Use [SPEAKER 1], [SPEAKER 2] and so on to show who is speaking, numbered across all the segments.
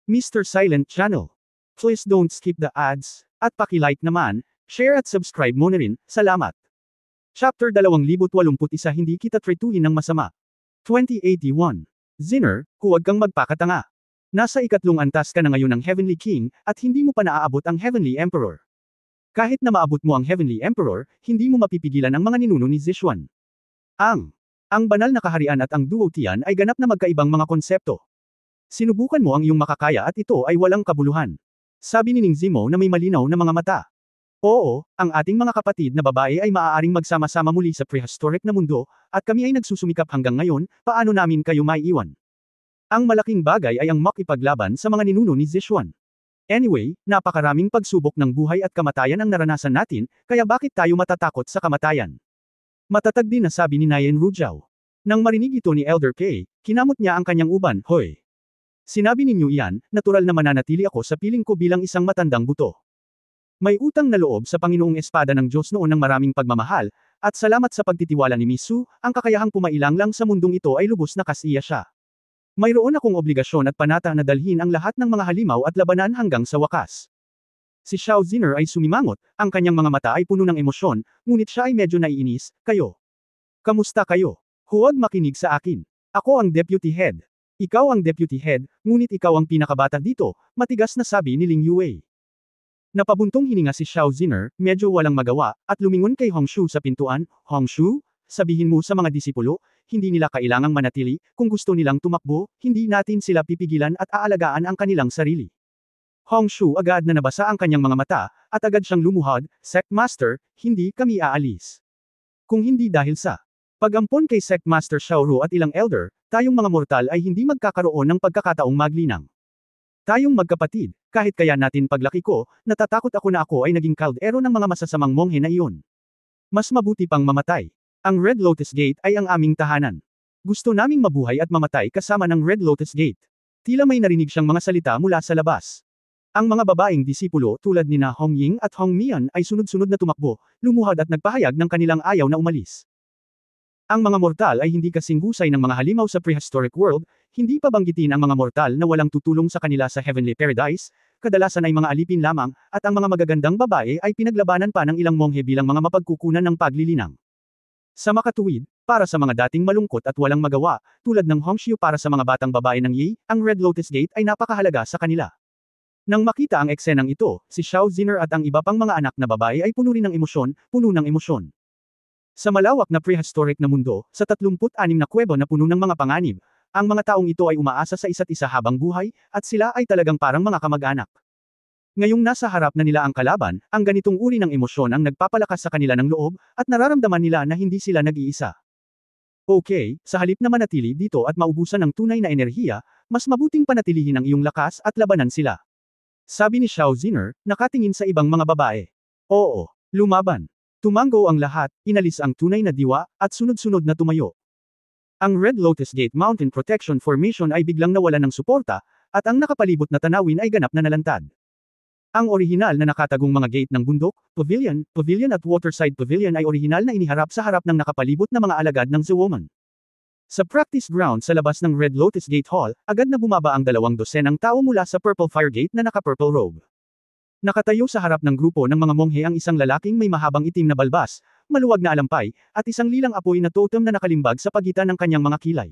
[SPEAKER 1] Mr. Silent Channel. Please don't skip the ads, at paki-like naman, share at subscribe mo na rin, salamat. Chapter 2081 Hindi kita tretuhin ng masama. 2081. Zinner, huwag kang magpakatanga. Nasa ikatlong antas ka na ngayon ng Heavenly King, at hindi mo pa naaabot ang Heavenly Emperor. Kahit na maabot mo ang Heavenly Emperor, hindi mo mapipigilan ang mga ninuno ni Zishuan. Ang banal na kaharian at ang duotian ay ganap na magkaibang mga konsepto. Sinubukan mo ang iyong makakaya at ito ay walang kabuluhan. Sabi ni Ning Zimo na may malinaw na mga mata. Oo, ang ating mga kapatid na babae ay maaaring magsama-sama muli sa prehistoric na mundo, at kami ay nagsusumikap hanggang ngayon, paano namin kayo maiiwan? Ang malaking bagay ay ang makipaglaban sa mga ninuno ni Zishuan. Anyway, napakaraming pagsubok ng buhay at kamatayan ang naranasan natin, kaya bakit tayo matatakot sa kamatayan? Matatag din na sabi ni Nayen Rujao. Nang marinig ito ni Elder K, kinamot niya ang kanyang uban, hoy. Sinabi ninyo iyan, natural na mananatili ako sa piling ko bilang isang matandang buto. May utang na loob sa Panginoong Espada ng Diyos noon ng maraming pagmamahal, at salamat sa pagtitiwala ni Misu, ang kakayahang pumailang lang sa mundong ito ay lubos na kasiya siya. Mayroon akong obligasyon at panata na dalhin ang lahat ng mga halimaw at labanan hanggang sa wakas. Si Xiao Zinner ay sumimangot, ang kanyang mga mata ay puno ng emosyon, ngunit siya ay medyo naiinis, kayo. Kamusta kayo? Huwag makinig sa akin. Ako ang deputy head. Ikaw ang deputy head, ngunit ikaw ang pinakabata dito, matigas na sabi ni Ling Yue. Napabuntong hininga si Xiao Zinner, medyo walang magawa, at lumingon kay Hongshu sa pintuan, Hongshu, sabihin mo sa mga disipulo, hindi nila kailangang manatili, kung gusto nilang tumakbo, hindi natin sila pipigilan at aalagaan ang kanilang sarili. Hongshu agad na nabasa ang kanyang mga mata, at agad siyang lumuhod, Sect Master, hindi kami aalis. Kung hindi dahil sa pag-ampon kay Sect Master Xiaoru at ilang elder, tayong mga mortal ay hindi magkakaroon ng pagkakataong maglinang. Tayong magkapatid, kahit kaya natin paglaki ko, natatakot ako na ako ay naging kaldero ng mga masasamang monghe na iyon. Mas mabuti pang mamatay. Ang Red Lotus Gate ay ang aming tahanan. Gusto naming mabuhay at mamatay kasama ng Red Lotus Gate. Tila may narinig siyang mga salita mula sa labas. Ang mga babaeng disipulo tulad ni na Hong Ying at Hong Mian ay sunod-sunod na tumakbo, lumuhad at nagpahayag ng kanilang ayaw na umalis. Ang mga mortal ay hindi kasing husay ng mga halimaw sa prehistoric world, hindi pa banggitin ang mga mortal na walang tutulong sa kanila sa Heavenly Paradise, kadalasan ay mga alipin lamang, at ang mga magagandang babae ay pinaglabanan pa ng ilang monghe bilang mga mapagkukunan ng paglilinang. Sa makatuwid, para sa mga dating malungkot at walang magawa, tulad ng Hongshu para sa mga batang babae ng Yi, ang Red Lotus Gate ay napakahalaga sa kanila. Nang makita ang eksenang ito, si Xiao Zinner at ang iba pang mga anak na babae ay puno rin ng emosyon, puno ng emosyon. Sa malawak na prehistoric na mundo, sa 36 na kuweba na puno ng mga panganib, ang mga taong ito ay umaasa sa isa't isa habang buhay, at sila ay talagang parang mga kamag-anak. Ngayong nasa harap na nila ang kalaban, ang ganitong uri ng emosyon ang nagpapalakas sa kanila ng loob, at nararamdaman nila na hindi sila nag-iisa. Okay, sa halip na manatili dito at maubusan ng tunay na enerhiya, mas mabuting panatilihin ang iyong lakas at labanan sila. Sabi ni Xiao Zinner, nakatingin sa ibang mga babae. Oo, lumaban. Tumango ang lahat, inalis ang tunay na diwa, at sunod-sunod na tumayo. Ang Red Lotus Gate Mountain Protection Formation ay biglang nawalan ng suporta, at ang nakapalibot na tanawin ay ganap na nalantad. Ang orihinal na nakatagong mga gate ng bundok, pavilion at waterside pavilion ay orihinal na iniharap sa harap ng nakapalibot na mga alagad ng The Woman. Sa practice ground sa labas ng Red Lotus Gate Hall, agad na bumaba ang 200 tao mula sa Purple Fire Gate na naka-purple robe. Nakatayo sa harap ng grupo ng mga monghe ang isang lalaking may mahabang itim na balbas, maluwag na alampay, at isang lilang apoy na totem na nakalimbag sa pagitan ng kanyang mga kilay.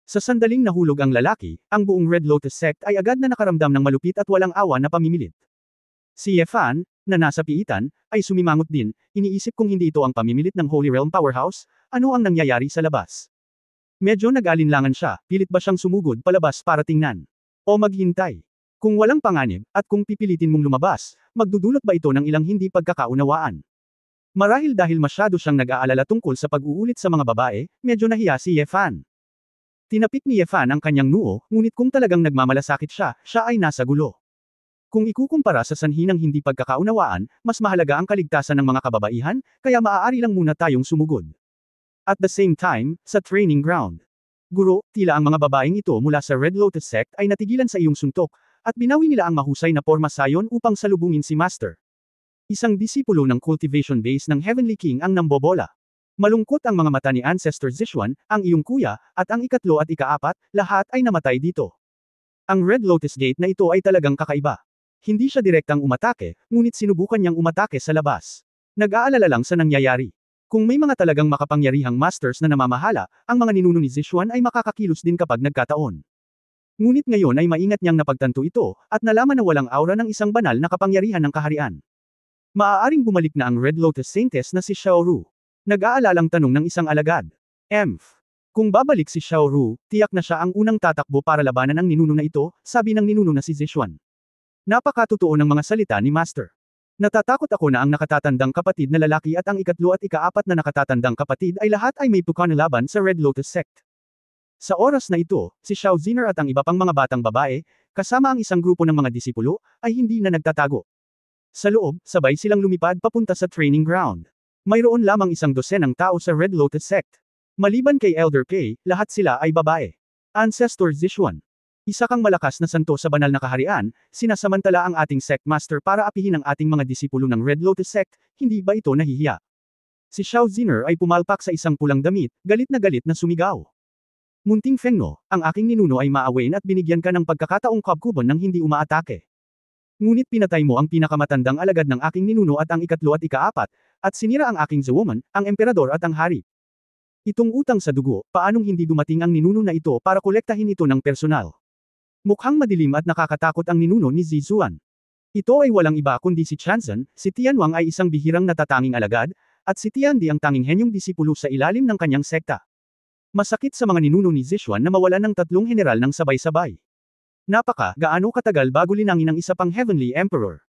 [SPEAKER 1] Sa sandaling nahulog ang lalaki, ang buong Red Lotus Sect ay agad na nakaramdam ng malupit at walang awa na pamimilit. Si Yefan, na nasa piitan, ay sumimangot din, iniisip kung hindi ito ang pamimilit ng Holy Realm Powerhouse, ano ang nangyayari sa labas. Medyo nag-alinlangan siya, pilit ba siyang sumugod palabas para tingnan? O maghintay? Kung walang panganib, at kung pipilitin mong lumabas, magdudulot ba ito ng ilang hindi pagkakaunawaan? Marahil dahil masyado siyang nag-aalala tungkol sa pag-uulit sa mga babae, medyo nahiya si Yefan. Tinapik ni Yefan ang kanyang noo, ngunit kung talagang nagmamalasakit siya, siya ay nasa gulo. Kung ikukumpara sa sanhi ng hindi pagkakaunawaan, mas mahalaga ang kaligtasan ng mga kababaihan, kaya maaari lang muna tayong sumugod. At the same time, sa training ground. Guro, tila ang mga babaeng ito mula sa Red Lotus Sect ay natigilan sa iyong suntok, at binawi nila ang mahusay na porma sayon upang salubungin si Master. Isang disipulo ng cultivation base ng Heavenly King ang nambobola. Malungkot ang mga mata ni Ancestor Zishuan, ang iyong kuya, at ang ikatlo at ikaapat, lahat ay namatay dito. Ang Red Lotus Gate na ito ay talagang kakaiba. Hindi siya direktang umatake, ngunit sinubukan niyang umatake sa labas. Nag-aalala lang sa nangyayari. Kung may mga talagang makapangyarihang masters na namamahala, ang mga ninuno ni Zishuan ay makakakilos din kapag nagkataon. Ngunit ngayon ay maingat niyang napagtanto ito, at nalaman na walang aura ng isang banal na kapangyarihan ng kaharian. Maaaring bumalik na ang Red Lotus Saintess na si Xiaoru. Nag-aalalang tanong ng isang alagad. Kung babalik si Xiaoru, tiyak na siya ang unang tatakbo para labanan ang ninuno na ito, sabi ng ninuno na si Zishuan. Napakatotoo ng mga salita ni Master. Natatakot ako na ang nakatatandang kapatid na lalaki at ang ikatlo at ikaapat na nakatatandang kapatid ay lahat ay may laban sa Red Lotus Sect. Sa oras na ito, si Xiao Ziner at ang iba pang mga batang babae, kasama ang isang grupo ng mga disipulo, ay hindi na nagtatago. Sa loob, sabay silang lumipad papunta sa training ground. Mayroon lamang isang dosenang tao sa Red Lotus Sect. Maliban kay Elder Pei, lahat sila ay babae. Ancestor Zishuan. Isa kang malakas na santo sa banal na kaharian, sinasamantala ang ating sect master para apihin ang ating mga disipulo ng Red Lotus Sect, hindi ba ito nahihiya? Si Xiao Ziner ay pumalpak sa isang pulang damit, galit na sumigaw. Munting Fengno, ang aking ninuno ay maawain at binigyan ka ng pagkakataong kabkuban ng hindi umaatake. Ngunit pinatay mo ang pinakamatandang alagad ng aking ninuno at ang ikatlo at ikaapat, at sinira ang aking Zewoman, ang emperador at ang hari. Itong utang sa dugo, paanong hindi dumating ang ninuno na ito para kolektahin ito ng personal? Mukhang madilim at nakakatakot ang ninuno ni Zizuan. Ito ay walang iba kundi si Chanzan, si Tianwang ay isang bihirang natatanging alagad, at si Tiandi ang tanging henyong disipulo sa ilalim ng kanyang sekta. Masakit sa mga ninuno ni Zishuan na mawalan ng tatlong general ng sabay-sabay. Gaano katagal bago linangin ang isa pang Heavenly Emperor?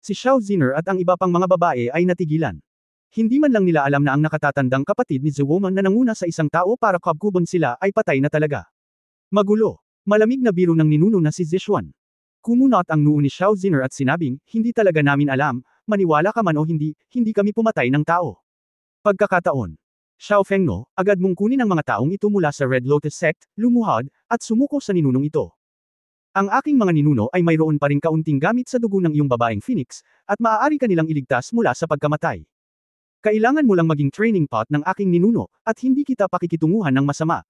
[SPEAKER 1] Si Xiao Ziner at ang iba pang mga babae ay natigilan. Hindi man lang nila alam na ang nakatatandang kapatid ni Zewoman na nanguna sa isang tao para kabkuban sila ay patay na talaga. Magulo. Malamig na biro ng ninuno na si Zishuan. Kumunot ang noo ni Xiao Ziner at sinabing, hindi talaga namin alam, maniwala ka man o hindi, hindi kami pumatay ng tao. Pagkakataon. Xiao Fengno, agad mong kunin ang mga taong ito mula sa Red Lotus Sect, lumuhod, at sumuko sa ninunong ito. Ang aking mga ninuno ay mayroon pa ring kaunting gamit sa dugo ng iyong babaeng Phoenix, at maaari kanilang iligtas mula sa pagkamatay. Kailangan mo lang maging training pot ng aking ninuno, at hindi kita pakikitunguhan ng masama.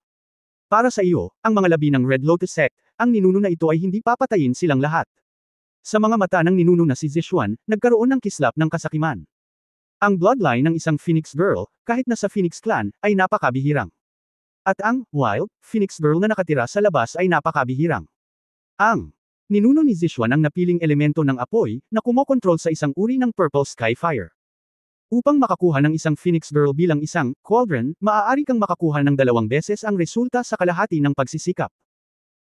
[SPEAKER 1] Para sa iyo, ang mga labi ng Red Lotus Sect, ang ninuno na ito ay hindi papatayin silang lahat. Sa mga mata ng ninuno na si Zishuan, nagkaroon ng kislap ng kasakiman. Ang bloodline ng isang Phoenix Girl, kahit na sa Phoenix Clan, ay napakabihirang. At ang Wild Phoenix Girl na nakatira sa labas ay napakabihirang. Ang ninuno ni Zishuan ang napiling elemento ng apoy, na kumokontrol sa isang uri ng Purple Sky Fire. Upang makakuha ng isang Phoenix Girl bilang isang Cauldron, maaari kang makakuha ng 2 beses ang resulta sa kalahati ng pagsisikap.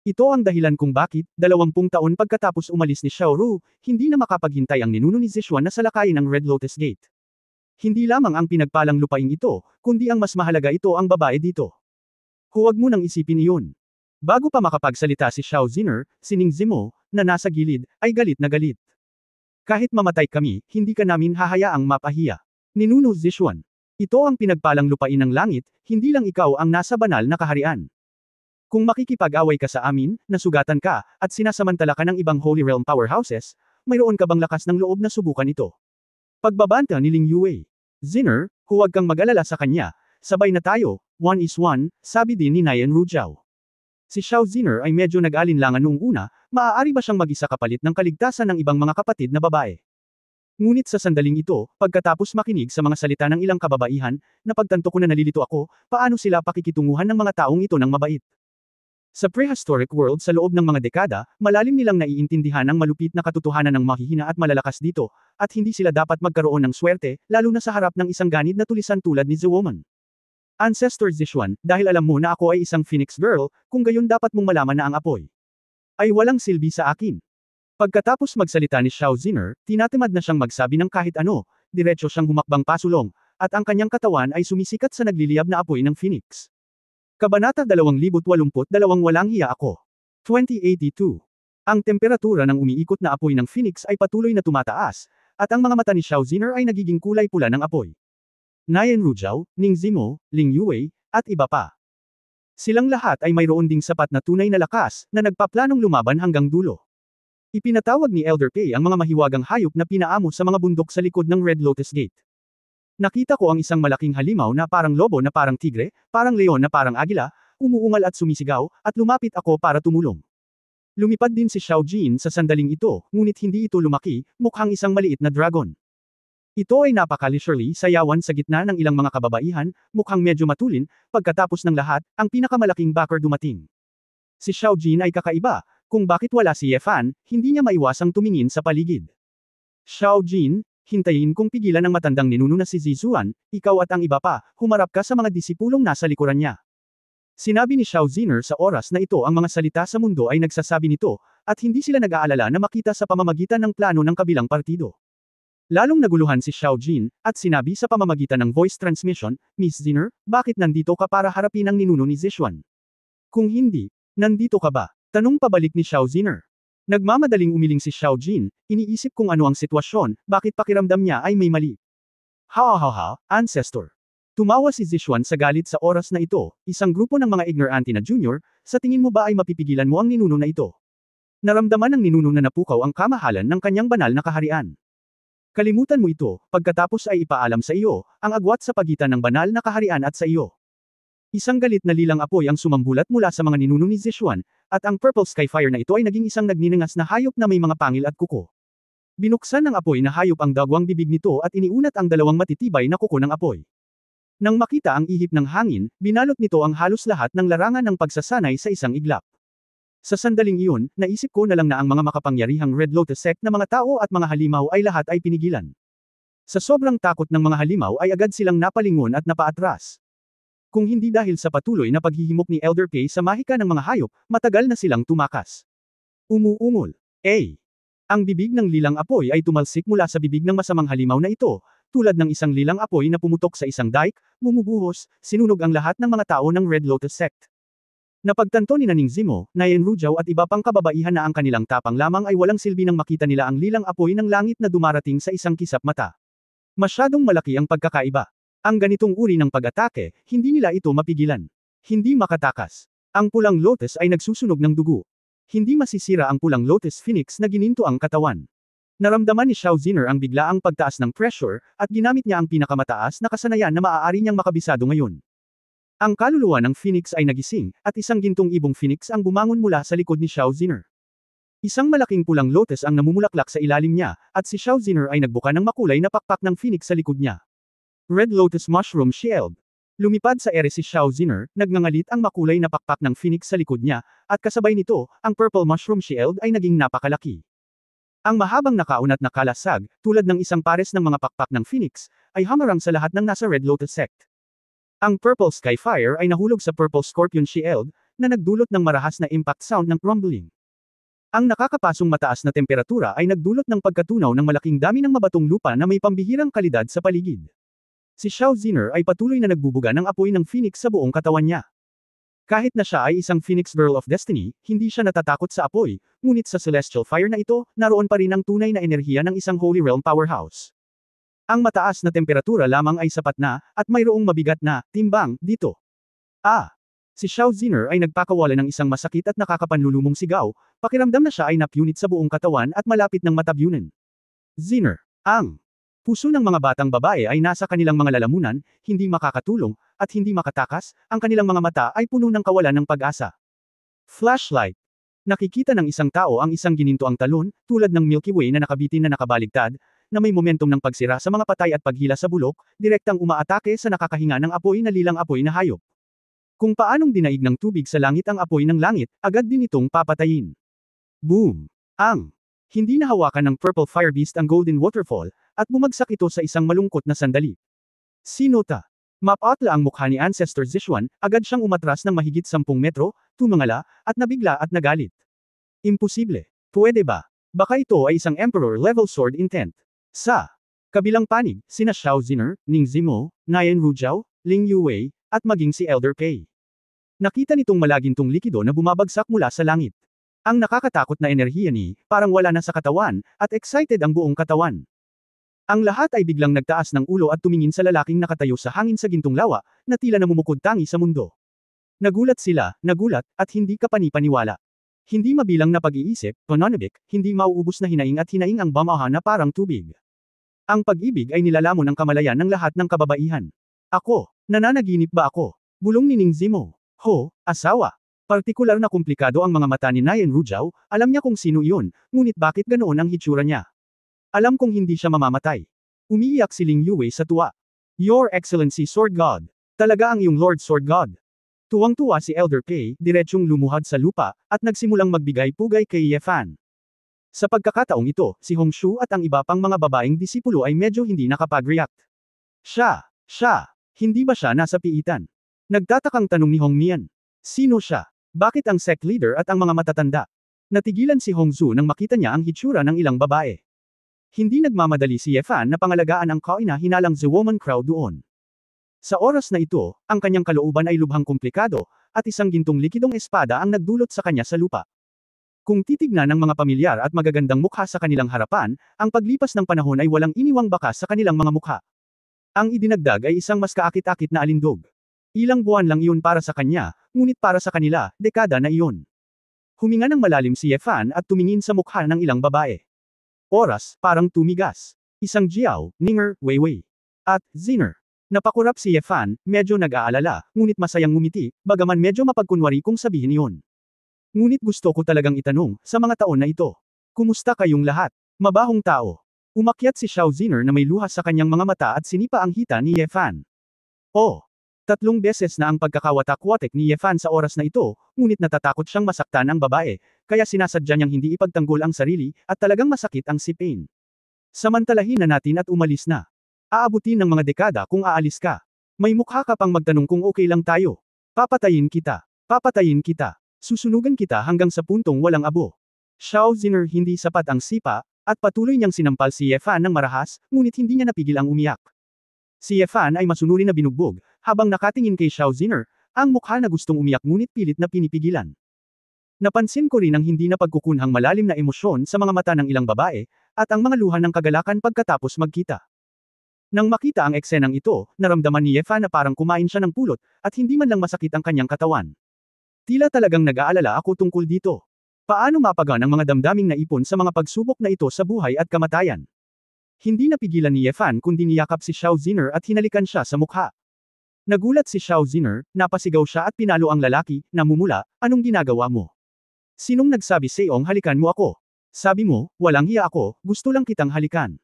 [SPEAKER 1] Ito ang dahilan kung bakit, 20 taon pagkatapos umalis ni Xiaoru, hindi na makapaghintay ang ninuno ni Zishuan na salakayin ang Red Lotus Gate. Hindi lamang ang pinagpalang lupain ito, kundi ang mas mahalaga ito ang babae dito. Huwag mo nang isipin iyon. Bago pa makapagsalita si Xiao Ziner, si Ning Zimo, na nasa gilid, ay galit na galit. Kahit mamatay kami, hindi ka namin hahayaang mapahiya. Ninuno Zishuan. Ito ang pinagpalang lupain ng langit, hindi lang ikaw ang nasa banal na kaharian. Kung makikipag-away ka sa amin, nasugatan ka, at sinasamantala ka ng ibang Holy Realm powerhouses, mayroon ka bang lakas ng loob na subukan ito? Pagbabanta ni Ling Yue. Ziner, huwag kang mag-alala sa kanya, sabay na tayo, 1-1, sabi din ni Nayan Rujiao. Si Xiao Ziner ay medyo nag-alinlangan noong una, maaari ba siyang mag-isa kapalit ng kaligtasan ng ibang mga kapatid na babae? Ngunit sa sandaling ito, pagkatapos makinig sa mga salita ng ilang kababaihan, napagtanto ko na nalilito ako, paano sila pakikitunguhan ng mga taong ito ng mabait. Sa prehistoric world sa loob ng mga dekada, malalim nilang naiintindihan ang malupit na katotohanan ng mahihina at malalakas dito, at hindi sila dapat magkaroon ng swerte, lalo na sa harap ng isang ganid na tulisan tulad ni Zewoman. Ancestor Zishuan, dahil alam mo na ako ay isang Phoenix Girl, kung gayon dapat mong malaman na ang apoy ay walang silbi sa akin. Pagkatapos magsalita ni Xiao Ziner, tinatamad na siyang magsabi ng kahit ano, diretso siyang humakbang pasulong, at ang kanyang katawan ay sumisikat sa nagliliyab na apoy ng Phoenix. Kabanata 2082 Walang hiya ako. 2082. Ang temperatura ng umiikot na apoy ng Phoenix ay patuloy na tumataas, at ang mga mata ni Xiao Ziner ay nagiging kulay pula ng apoy. Nayan Rujiao, Ning Zimo, Ling Yue, at iba pa. Silang lahat ay mayroon ding sapat na tunay na lakas, na nagpaplanong lumaban hanggang dulo. Ipinatawag ni Elder Pei ang mga mahiwagang hayop na pinaamo sa mga bundok sa likod ng Red Lotus Gate. Nakita ko ang isang malaking halimaw na parang lobo na parang tigre, parang leon na parang agila, umuungal at sumisigaw, at lumapit ako para tumulong. Lumipad din si Xiao Jin sa sandaling ito, ngunit hindi ito lumaki, mukhang isang maliit na dragon. Ito ay napaka-leisurely sayawan sa gitna ng ilang mga kababaihan, mukhang medyo matulin, pagkatapos ng lahat, ang pinakamalaking backer dumating. Si Xiao Jin ay kakaiba, kung bakit wala si Ye Fan, hindi niya maiwasang tumingin sa paligid. Xiao Jin, hintayin kung pigilan ng matandang ninuno na si Zizuan, ikaw at ang iba pa, humarap ka sa mga disipulong nasa likuran niya. Sinabi ni Xiao Ziner sa oras na ito ang mga salita sa mundo ay nagsasabi nito, at hindi sila nag-aalala na makita sa pamamagitan ng plano ng kabilang partido. Lalong naguluhan si Xiao Jin, at sinabi sa pamamagitan ng voice transmission, Miss Ziner, bakit nandito ka para harapin ang ninuno ni Zizuan? Kung hindi, nandito ka ba? Tanong pabalik ni Xiao Ziner. Nagmamadaling umiling si Xiao Jin, iniisip kung ano ang sitwasyon, bakit pakiramdam niya ay may mali. Ha, ancestor. Tumawa si Zizuan sa galit sa oras na ito, isang grupo ng mga ignorante na junior, sa tingin mo ba ay mapipigilan mo ang ninuno na ito? Naramdaman ng ninuno na napukaw ang kamahalan ng kanyang banal na kaharian. Kalimutan mo ito, pagkatapos ay ipaalam sa iyo, ang agwat sa pagitan ng banal na kaharian at sa iyo. Isang galit na lilang apoy ang sumambulat mula sa mga ninuno ni Zizuan, at ang Purple Skyfire na ito ay naging isang nagninangas na hayop na may mga pangil at kuko. Binuksan ng apoy na hayop ang dagwang bibig nito at iniunat ang dalawang matitibay na kuko ng apoy. Nang makita ang ihip ng hangin, binalot nito ang halos lahat ng larangan ng pagsasanay sa isang iglap. Sa sandaling iyon, naisip ko na lang na ang mga makapangyarihang Red Lotus sect na mga tao at mga halimaw ay lahat ay pinigilan. Sa sobrang takot ng mga halimaw ay agad silang napalingon at napaatras. Kung hindi dahil sa patuloy na paghihimok ni Elder Pei sa mahika ng mga hayop, matagal na silang tumakas. Umuungol. Ang bibig ng lilang apoy ay tumalsik mula sa bibig ng masamang halimaw na ito, tulad ng isang lilang apoy na pumutok sa isang dike, bumubuhos, sinunog ang lahat ng mga tao ng Red Lotus sect. Napagtanto ni Naning Zimo, Nayan Rujao at iba pang kababaihan na ang kanilang tapang lamang ay walang silbi nang makita nila ang lilang apoy ng langit na dumarating sa isang kisap mata. Masyadong malaki ang pagkakaiba. Ang ganitong uri ng pag-atake, hindi nila ito mapigilan. Hindi makatakas. Ang pulang lotus ay nagsusunog ng dugo. Hindi masisira ang pulang lotus phoenix na gininto ang katawan. Naramdaman ni Xiao Ziner ang biglaang pagtaas ng pressure, at ginamit niya ang pinakamataas na kasanayan na maaari niyang makabisado ngayon. Ang kaluluwa ng phoenix ay nagising, at isang gintong ibong phoenix ang bumangon mula sa likod ni Xiao Ziner. Isang malaking pulang lotus ang namumulaklak sa ilalim niya, at si Xiao Ziner ay nagbuka ng makulay na pakpak ng phoenix sa likod niya. Red Lotus Mushroom Shield. Lumipad sa ere si Xiao Ziner, nagngangalit ang makulay na pakpak ng phoenix sa likod niya, at kasabay nito, ang Purple Mushroom Shield ay naging napakalaki. Ang mahabang nakaunat na kalasag, tulad ng isang pares ng mga pakpak ng phoenix, ay hamarang sa lahat ng nasa Red Lotus sect. Ang Purple Skyfire ay nahulog sa Purple Scorpion Shield, na nagdulot ng marahas na impact sound ng rumbling. Ang nakakapasong mataas na temperatura ay nagdulot ng pagkatunaw ng malaking dami ng mabatong lupa na may pambihirang kalidad sa paligid. Si Xiao Ziner ay patuloy na nagbubuga ng apoy ng phoenix sa buong katawan niya. Kahit na siya ay isang Phoenix Girl of Destiny, hindi siya natatakot sa apoy, ngunit sa Celestial Fire na ito, naroon pa rin ang tunay na enerhiya ng isang Holy Realm Powerhouse. Ang mataas na temperatura lamang ay sapat na, at mayroong mabigat na timbang dito. Si Xiao Ziner ay nagpakawala ng isang masakit at nakakapanlulumong sigaw, pakiramdam na siya ay napunit sa buong katawan at malapit ng matabyunan. Ziner, ang puso ng mga batang babae ay nasa kanilang mga lalamunan, hindi makakatulong, at hindi makatakas, ang kanilang mga mata ay puno ng kawalan ng pag-asa. Flashlight. Nakikita ng isang tao ang isang gininto ang talon, tulad ng Milky Way na nakabitin na nakabaligtad, na may momentum ng pagsira sa mga patay at paghila sa bulok, direktang umaatake sa nakakahinga ng apoy na lilang apoy na hayop. Kung paanong dinaig ng tubig sa langit ang apoy ng langit, agad din itong papatayin. Boom! Hindi nahawakan ng Purple Fire Beast ang Golden Waterfall, at bumagsak ito sa isang malungkot na sandali. Sinota. Mapatla ang mukha ni Ancestor Zizuan, agad siyang umatras ng mahigit 10 metro, tumangala, at nabigla at nagalit. Imposible. Pwede ba? Baka ito ay isang Emperor-level sword intent. Sa kabilang panig, sina Xiao Ziner, Ning Zimo, Nayan Rujao, Ling Yuwei, at maging si Elder Pei. Nakita nitong malagintong likido na bumabagsak mula sa langit. Ang nakakatakot na enerhiya ni, parang wala na sa katawan, at excited ang buong katawan. Ang lahat ay biglang nagtaas ng ulo at tumingin sa lalaking nakatayo sa hangin sa gintong lawa, na tila namumukod tangi sa mundo. Nagulat sila, at hindi kapani-paniwala. Hindi mabilang na pag-iisip, pananabik, hindi mauubos na hinaing at hinaing ang bamaha na parang tubig. Ang pag-ibig ay nilalamon ang kamalayan ng lahat ng kababaihan. Ako, nananaginip ba ako? Bulong ni Ning Zimo. Ho, asawa. Partikular na komplikado ang mga mata ni Nayan Rujao, alam niya kung sino iyon, ngunit bakit ganoon ang hitsura niya. Alam kong hindi siya mamamatay. Umiiyak si Ling Yue sa tuwa. Your Excellency Sword God. Talaga ang iyong Lord Sword God. Tuwang-tuwa si Elder Pei, diretsong lumuhad sa lupa, at nagsimulang magbigay pugay kay Ye Fan. Sa pagkakataong ito, si Hong Shu at ang iba pang mga babaeng disipulo ay medyo hindi nakapag-react. Siya, hindi ba siya nasa piitan? Nagtatakang tanong ni Hong Mian. Sino siya? Bakit ang sect leader at ang mga matatanda? Natigilan si Hong Zhu nang makita niya ang hitsura ng ilang babae. Hindi nagmamadali si Ye Fan na pangalagaan ang kaina-hinalang Zewoman crowd doon. Sa oras na ito, ang kanyang kalooban ay lubhang komplikado, at isang gintong likidong espada ang nagdulot sa kanya sa lupa. Kung titignan ng mga pamilyar at magagandang mukha sa kanilang harapan, ang paglipas ng panahon ay walang iniwang bakas sa kanilang mga mukha. Ang idinagdag ay isang mas kaakit-akit na alindog. Ilang buwan lang iyon para sa kanya, ngunit para sa kanila, dekada na iyon. Huminga ng malalim si Ye Fan at tumingin sa mukha ng ilang babae. Oras, parang tumigas. Isang Jiao, Ninger, Weiwei. At, Ziner. Napakurap si Ye Fan, medyo nag-aalala, ngunit masayang ngumiti, bagaman medyo mapagkunwari kung sabihin iyon. Ngunit gusto ko talagang itanong, sa mga taon na ito. Kumusta kayong lahat? Mabahong tao. Umakyat si Xiao Ziner na may luha sa kanyang mga mata at sinipa ang hita ni Ye Fan. Oh! 3 beses na ang pagkakawatak-watek ni Ye Fan sa oras na ito, ngunit natatakot siyang masaktan ang babae, kaya sinasadya niyang hindi ipagtanggol ang sarili, at talagang masakit ang si Pain. Samantalahin na natin at umalis na. Aabutin ng mga dekada kung aalis ka. May mukha ka pang magtanong kung okay lang tayo. Papatayin kita. Papatayin kita. Susunugan kita hanggang sa puntong walang abo. Xiao Ziner hindi sapat ang sipa, at patuloy niyang sinampal si Ye Fan ng marahas, ngunit hindi niya napigil ang umiyak. Si Ye Fan ay masunuri na binugbog, habang nakatingin kay Xiao Ziner, ang mukha na gustong umiyak ngunit pilit na pinipigilan. Napansin ko rin ang hindi na pagkukunhang malalim na emosyon sa mga mata ng ilang babae, at ang mga luha ng kagalakan pagkatapos magkita. Nang makita ang eksenang ito, naramdaman ni Ye Fan na parang kumain siya ng pulot, at hindi man lang masakit ang kanyang katawan. Tila talagang nag-aalala ako tungkol dito. Paano mapagaan ang mga damdaming naipon sa mga pagsubok na ito sa buhay at kamatayan? Hindi napigilan ni Ye Fan kundi niyakap si Xiao Ziner at hinalikan siya sa mukha. Nagulat si Xiao Ziner, napasigaw siya at pinalo ang lalaki, namumula, anong ginagawa mo? Sinong nagsabi sa'yong halikan mo ako? Sabi mo, walang hiya ako, gusto lang kitang halikan.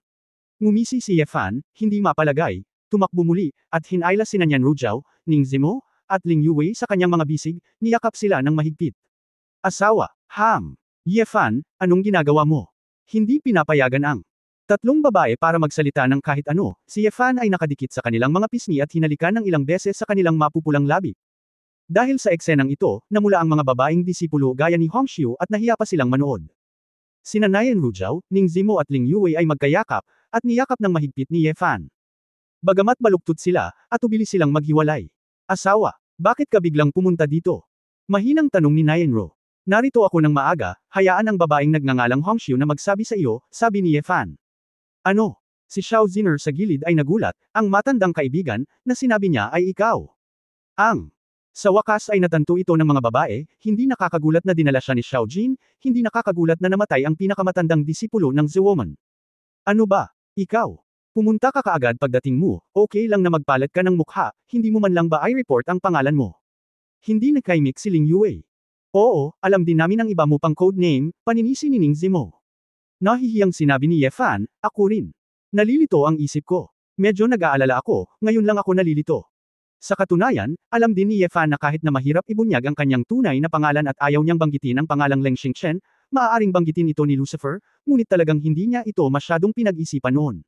[SPEAKER 1] Ngumisi si Ye Fan, hindi mapalagay, tumakbo muli, at hinayla si Nayan Rujao, Ning Zimo, at Ling Yue sa kanyang mga bisig, niyakap sila ng mahigpit. Asawa, Ye Fan, anong ginagawa mo? Hindi pinapayagan ang 3 babae para magsalita ng kahit ano, si Ye Fan ay nakadikit sa kanilang mga pisngi at hinalikan ng ilang beses sa kanilang mapupulang labi. Dahil sa eksenang ito, namula ang mga babaeng disipulo gaya ni Hong Xiu at nahiya pa silang manood. Sina Nayan Rujao, Ning Zimo at Ling Yue ay magkayakap, at niyakap ng mahigpit ni Ye Fan. Bagamat baluktot sila, at ubili silang maghiwalay. Asawa, bakit ka biglang pumunta dito? Mahinang tanong ni Nayan Ro. Narito ako ng maaga, hayaan ang babaeng nagngangalang Hong Xiu na magsabi sa iyo, sabi ni Ye Fan. Ano? Si Xiao Ziner sa gilid ay nagulat, ang matandang kaibigan, na sinabi niya ay ikaw. Sa wakas ay natanto ito ng mga babae, hindi nakakagulat na dinala siya ni Xiao Jin, hindi nakakagulat na namatay ang pinakamatandang disipulo ng Zewoman. Ano ba? Ikaw? Pumunta ka kaagad pagdating mo, okay lang na magpalat ka ng mukha, hindi mo man lang ba i-report ang pangalan mo? Hindi nakaimik si Ling Yue. Oo, alam din namin ang iba mo pang code name, paninisi ni Ning Zimo. Nahihiyang sinabi ni Ye Fan, ako rin. Nalilito ang isip ko. Medyo nag-aalala ako, ngayon lang ako nalilito. Sa katunayan, alam din ni Ye Fan na kahit na mahirap ibunyag ang kanyang tunay na pangalan at ayaw niyang banggitin ang pangalang Leng Xingchen, maaaring banggitin ito ni Lucifer, ngunit talagang hindi niya ito masyadong pinag-isipan noon.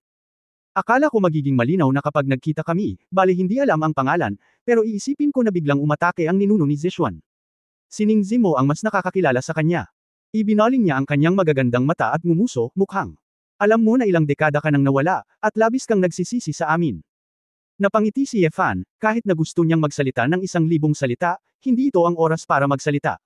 [SPEAKER 1] Akala ko magiging malinaw na kapag nagkita kami, bale hindi alam ang pangalan, pero iisipin ko na biglang umatake ang ninuno ni Zishuan. Si Ning Zimo ang mas nakakakilala sa kanya. Ibinaling niya ang kanyang magagandang mata at ngumuso, mukhang. Alam mo na ilang dekada ka nang nawala, at labis kang nagsisisi sa amin. Napangiti si Ye Fan, kahit na gusto niyang magsalita ng 1,000 salita, hindi ito ang oras para magsalita.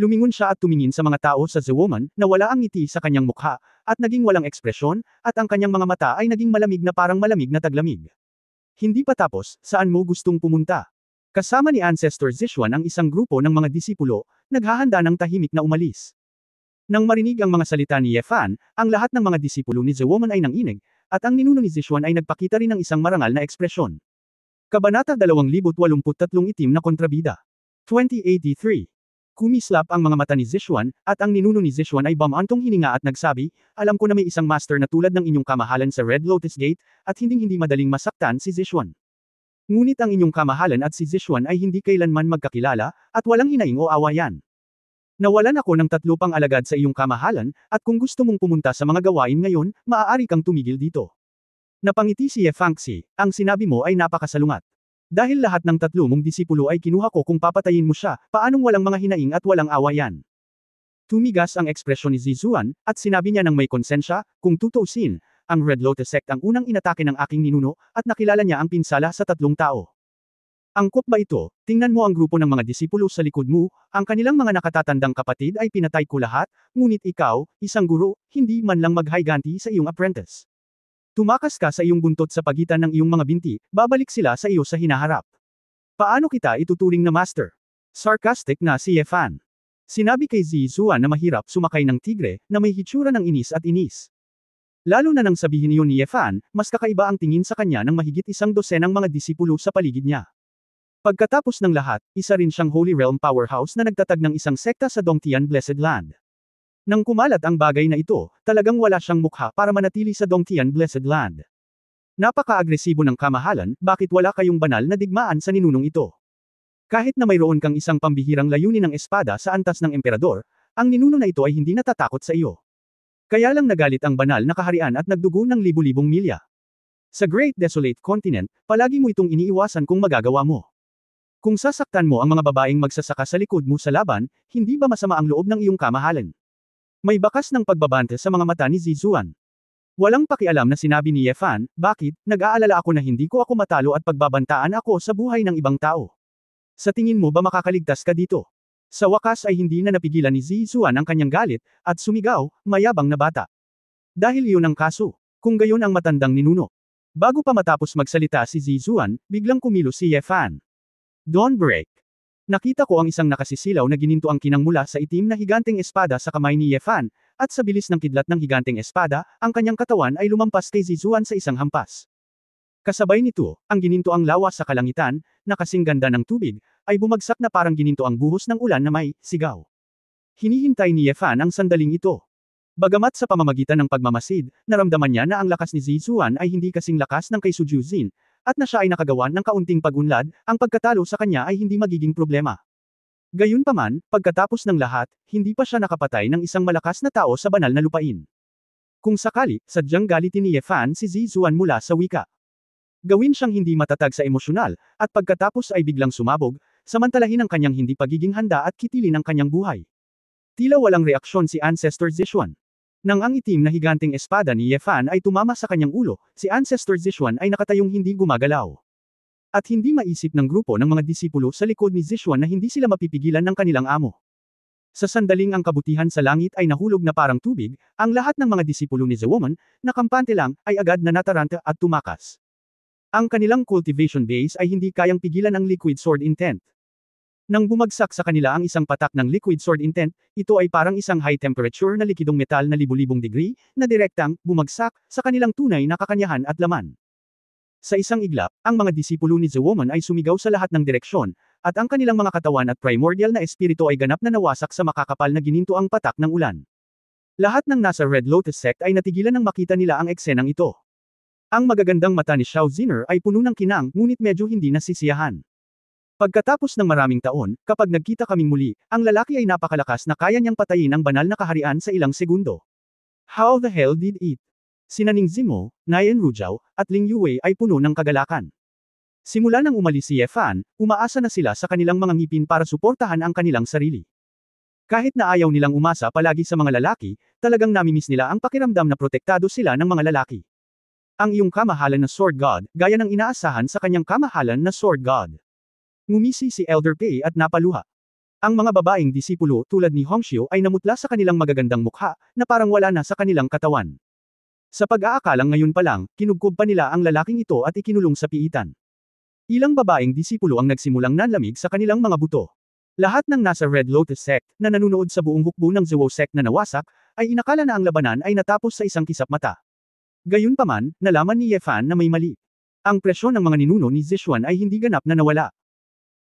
[SPEAKER 1] Lumingon siya at tumingin sa mga tao sa Zewoman, na wala ang ngiti sa kanyang mukha, at naging walang ekspresyon, at ang kanyang mga mata ay naging malamig na parang malamig na taglamig. Hindi pa tapos, saan mo gustong pumunta? Kasama ni Ancestor Zishuan ang isang grupo ng mga disipulo, naghahanda ng tahimik na umalis. Nang marinig ang mga salita ni Ye Fan, ang lahat ng mga disipulo ni Zewoman ay nanginig, at ang ninuno ni Zishuan ay nagpakita rin ng isang marangal na ekspresyon. Kabanata 2083 Itim na Kontrabida. 2083 Kumislap ang mga mata ni Zishuan, at ang ninuno ni Zishuan ay bumantong hininga at nagsabi, alam ko na may isang master na tulad ng inyong kamahalan sa Red Lotus Gate, at hinding-hindi madaling masaktan si Zishuan. Ngunit ang inyong kamahalan at si Zishuan ay hindi kailanman magkakilala, at walang hinaing o awayan. Nawalan ako ng 3 pang alagad sa iyong kamahalan, at kung gusto mong pumunta sa mga gawain ngayon, maaari kang tumigil dito. Napangiti si Ye Fangxi, ang sinabi mo ay napakasalungat. Dahil lahat ng 3 mong disipulo ay kinuha ko kung papatayin mo siya, paanong walang mga hinaing at walang awayan? Tumigas ang ekspresyon ni Zizuan, at sinabi niya ng may konsensya, kung tutuusin, ang Red Lotus Sect ang unang inatake ng aking ninuno, at nakilala niya ang pinsala sa 3 tao. Angkop ba ito? Tingnan mo ang grupo ng mga disipulo sa likod mo, ang kanilang mga nakatatandang kapatid ay pinatay ko lahat, ngunit ikaw, isang guro, hindi man lang maghayganti sa iyong apprentice. Tumakas ka sa iyong buntot sa pagitan ng iyong mga binti, babalik sila sa iyo sa hinaharap. Paano kita ituturing na master? Sarcastic na si Ye Fan. Sinabi kay Zizuan na mahirap sumakay ng tigre, na may hitsura ng inis at inis. Lalo na nang sabihin niyon ni Ye Fan, mas kakaiba ang tingin sa kanya ng mahigit 100 mga disipulo sa paligid niya. Pagkatapos ng lahat, isa rin siyang Holy Realm powerhouse na nagtatag ng isang sekta sa Dongtian Blessed Land. Nang kumalat ang bagay na ito, talagang wala siyang mukha para manatili sa Dongtian Blessed Land. Napaka-agresibo ng kamahalan, bakit wala kayong banal na digmaan sa ninunong ito? Kahit na mayroon kang isang pambihirang layunin ng espada sa antas ng emperador, ang ninuno na ito ay hindi natatakot sa iyo. Kaya lang nagalit ang banal na kaharian at nagdugo ng libu-libong milya. Sa Great Desolate Continent, palagi mo itong iniiwasan kung magagawa mo. Kung sasaktan mo ang mga babaeng magsasaka sa likod mo sa laban, hindi ba masama ang loob ng iyong kamahalan? May bakas ng pagbabante sa mga mata ni Zizuan. Walang pakialam na sinabi ni Ye Fan, bakit, nag-aalala ako na hindi ko ako matalo at pagbabantaan ako sa buhay ng ibang tao. Sa tingin mo ba makakaligtas ka dito? Sa wakas ay hindi na napigilan ni Zizuan ang kanyang galit, at sumigaw, mayabang na bata. Dahil iyon ang kaso, kung gayon ang matandang ninuno. Bago pa matapos magsalita si Zizuan, biglang kumilos si Ye Fan. Dawn Break. Nakita ko ang isang nakasisilaw na gininto ang kinang mula sa itim na higanteng espada sa kamay ni Ye Fan, at sa bilis ng kidlat ng higanteng espada, ang kanyang katawan ay lumampas kay Zizuan sa isang hampas. Kasabay nito, ang gininto ang lawa sa kalangitan, na kasing ganda ng tubig, ay bumagsak na parang gininto ang buhos ng ulan na may sigaw. Hinihintay ni Ye Fan ang sandaling ito. Bagamat sa pamamagitan ng pagmamasid, naramdaman niya na ang lakas ni Zizuan ay hindi kasing lakas ng kay Su Juzin, at na siya ay nakagawa ng kaunting pag-unlad, ang pagkatalo sa kanya ay hindi magiging problema. Gayunpaman, pagkatapos ng lahat, hindi pa siya nakapatay ng isang malakas na tao sa banal na lupain. Kung sakali, sadyang galitin ni Ye Fan si Zizuan mula sa wika. Gawin siyang hindi matatag sa emosyonal, at pagkatapos ay biglang sumabog, samantalahin ang kanyang hindi pagiging handa at kitilin ang kanyang buhay. Tila walang reaksyon si Ancestor Zishuan. Nang ang itim na higanting espada ni Ye Fan ay tumama sa kanyang ulo, si Ancestor Zishuan ay nakatayong hindi gumagalaw. At hindi maisip ng grupo ng mga disipulo sa likod ni Zishuan na hindi sila mapipigilan ng kanilang amo. Sa sandaling ang kabutihan sa langit ay nahulog na parang tubig, ang lahat ng mga disipulo ni The Woman, na kampante lang, ay agad na nataranta at tumakas. Ang kanilang cultivation base ay hindi kayang pigilan ang liquid sword intent. Nang bumagsak sa kanila ang isang patak ng liquid sword intent, ito ay parang isang high temperature na likidong metal na libu-libong degree, na direktang, bumagsak, sa kanilang tunay na kakanyahan at laman. Sa isang iglap, ang mga disipulo ni The Woman ay sumigaw sa lahat ng direksyon, at ang kanilang mga katawan at primordial na espiritu ay ganap na nawasak sa makakapal na gininto ang patak ng ulan. Lahat ng nasa Red Lotus Sect ay natigilan nang makita nila ang eksenang ito. Ang magagandang mata ni Xiao Ziner ay puno ng kinang, ngunit medyo hindi nasisiyahan. Pagkatapos ng maraming taon, kapag nagkita kaming muli, ang lalaki ay napakalakas na kaya niyang patayin ang banal na kaharian sa ilang segundo. How the hell did it? Sina Ning Zimo, Nayan Rujao, at Ling Yue ay puno ng kagalakan. Simula nang umalis si Ye Fan, umaasa na sila sa kanilang mga ngipin para suportahan ang kanilang sarili. Kahit na ayaw nilang umasa palagi sa mga lalaki, talagang namimiss nila ang pakiramdam na protektado sila ng mga lalaki. Ang iyong kamahalan na Sword God, gaya ng inaasahan sa kanyang kamahalan na Sword God. Ngumisi si Elder Pei at napaluha. Ang mga babaeng disipulo tulad ni Hongxiu ay namutla sa kanilang magagandang mukha, na parang wala na sa kanilang katawan. Sa pag-aakalang ngayon pa lang, kinugkob pa nila ang lalaking ito at ikinulong sa piitan. Ilang babaeng disipulo ang nagsimulang nanlamig sa kanilang mga buto. Lahat ng nasa Red Lotus Sect, na nanunood sa buong hukbo ng Zhuo Sect na nawasak, ay inakala na ang labanan ay natapos sa isang kisap mata. Gayunpaman, nalaman ni Ye Fan na may mali. Ang presyon ng mga ninuno ni Zishuan ay hindi ganap na nawala.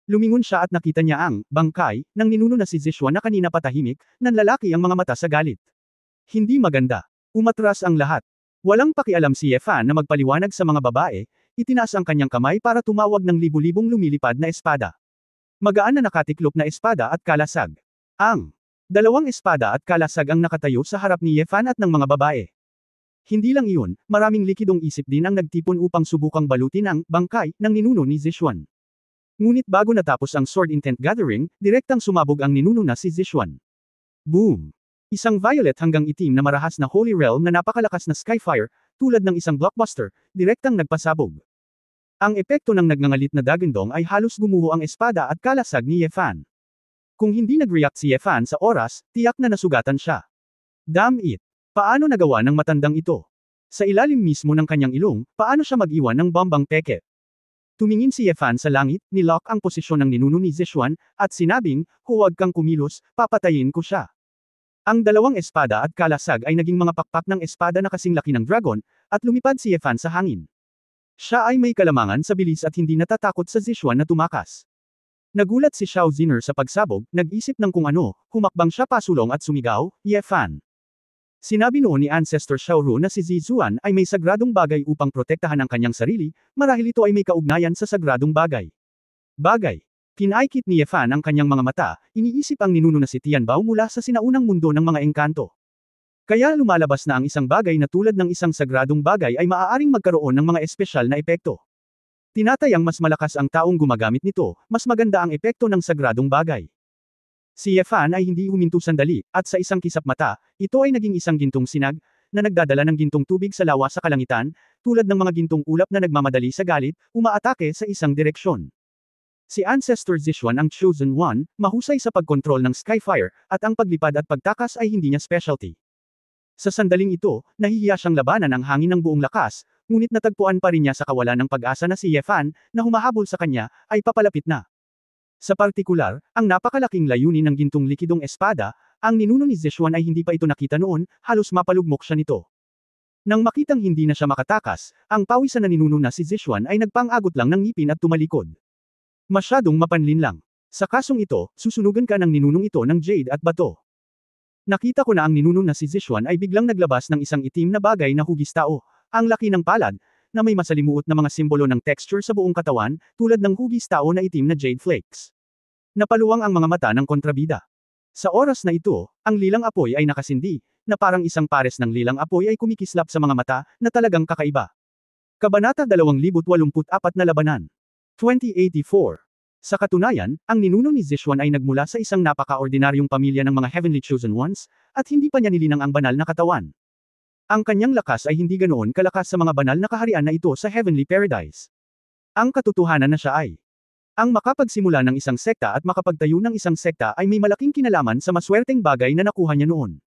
[SPEAKER 1] Lumingon siya at nakita niya ang bangkay ng ninuno na si Zishuan na kanina patahimik, nanlalaki ang mga mata sa galit. Hindi maganda. Umatras ang lahat. Walang pakialam si Ye Fan na magpaliwanag sa mga babae, itinaas ang kanyang kamay para tumawag ng libu-libong lumilipad na espada. Magaan na nakatiklop na espada at kalasag. Ang dalawang espada at kalasag ang nakatayo sa harap ni Ye Fan at ng mga babae. Hindi lang iyon, maraming likidong isip din ang nagtipon upang subukang balutin ang bangkay ng ninuno ni Zishuan. Ngunit bago natapos ang Sword Intent Gathering, direktang sumabog ang ninuno na si Zishuan. Boom! Isang violet hanggang itim na marahas na Holy Realm na napakalakas na Skyfire, tulad ng isang blockbuster, direktang nagpasabog. Ang epekto ng nagngangalit na Dagundong ay halos gumuho ang espada at kalasag ni Ye Fan. Kung hindi nag-react si Ye Fan sa oras, tiyak na nasugatan siya. Damn it! Paano nagawa ng matandang ito? Sa ilalim mismo ng kanyang ilong, paano siya mag-iwan ng bombang peke? Tumingin si Ye Fan sa langit, nilock ang posisyon ng ninuno ni Zishuan, at sinabing, huwag kang kumilos, papatayin ko siya. Ang dalawang espada at kalasag ay naging mga pakpak ng espada na kasing laki ng dragon, at lumipad si Ye Fan sa hangin. Siya ay may kalamangan sa bilis at hindi natatakot sa Zishuan na tumakas. Nagulat si Xiao Ziner sa pagsabog, nag-isip ng kung ano, humakbang siya pasulong at sumigaw, Ye Fan. Sinabi noon ni Ancestor Xiaoru na si Zizuan ay may sagradong bagay upang protektahan ang kanyang sarili, marahil ito ay may kaugnayan sa sagradong bagay. Bagay. Pinaikit ni Ye Fan ang kanyang mga mata, iniisip ang ninuno na si Tianbao mula sa sinaunang mundo ng mga engkanto. Kaya lumalabas na ang isang bagay na tulad ng isang sagradong bagay ay maaaring magkaroon ng mga espesyal na epekto. Tinatayang mas malakas ang taong gumagamit nito, mas maganda ang epekto ng sagradong bagay. Si Ye Fan ay hindi huminto sandali, at sa isang kisap mata, ito ay naging isang gintong sinag, na nagdadala ng gintong tubig sa lawa sa kalangitan, tulad ng mga gintong ulap na nagmamadali sa galit, umaatake sa isang direksyon. Si Ancestor Zishuan ang Chosen One, mahusay sa pagkontrol ng Skyfire, at ang paglipad at pagtakas ay hindi niya specialty. Sa sandaling ito, nahihiya siyang labanan ang hangin ng buong lakas, ngunit natagpuan pa rin niya sa kawalan ng pag-asa na si Ye Fan, na humahabol sa kanya, ay papalapit na. Sa partikular, ang napakalaking layunin ng gintong likidong espada, ang ninuno ni Zishuan ay hindi pa ito nakita noon, halos mapalugmok siya nito. Nang makitang hindi na siya makatakas, ang pawisan na ninuno na si Zishuan ay nagpang-agot lang ng ngipin at tumalikod. Masyadong mapanlin lang. Sa kasong ito, susunugan ka ng ninunong ito ng jade at bato. Nakita ko na ang ninuno na si Zishuan ay biglang naglabas ng isang itim na bagay na hugis tao, ang laki ng palad, na may masalimuot na mga simbolo ng texture sa buong katawan, tulad ng hugis tao na itim na jade flakes. Napaluwang ang mga mata ng kontrabida. Sa oras na ito, ang lilang apoy ay nakasindi, na parang isang pares ng lilang apoy ay kumikislap sa mga mata, na talagang kakaiba. Kabanata 2084 na labanan. 2084. Sa katunayan, ang ninuno ni Zishuan ay nagmula sa isang napaka-ordinaryong pamilya ng mga Heavenly Chosen Ones, at hindi pa niya nilinang ang banal na katawan. Ang kanyang lakas ay hindi ganoon kalakas sa mga banal na kaharian na ito sa Heavenly Paradise. Ang katotohanan na siya ay ang makapagsimula ng isang sekta at makapagtayo ng isang sekta ay may malaking kinalaman sa maswerteng bagay na nakuha niya noon.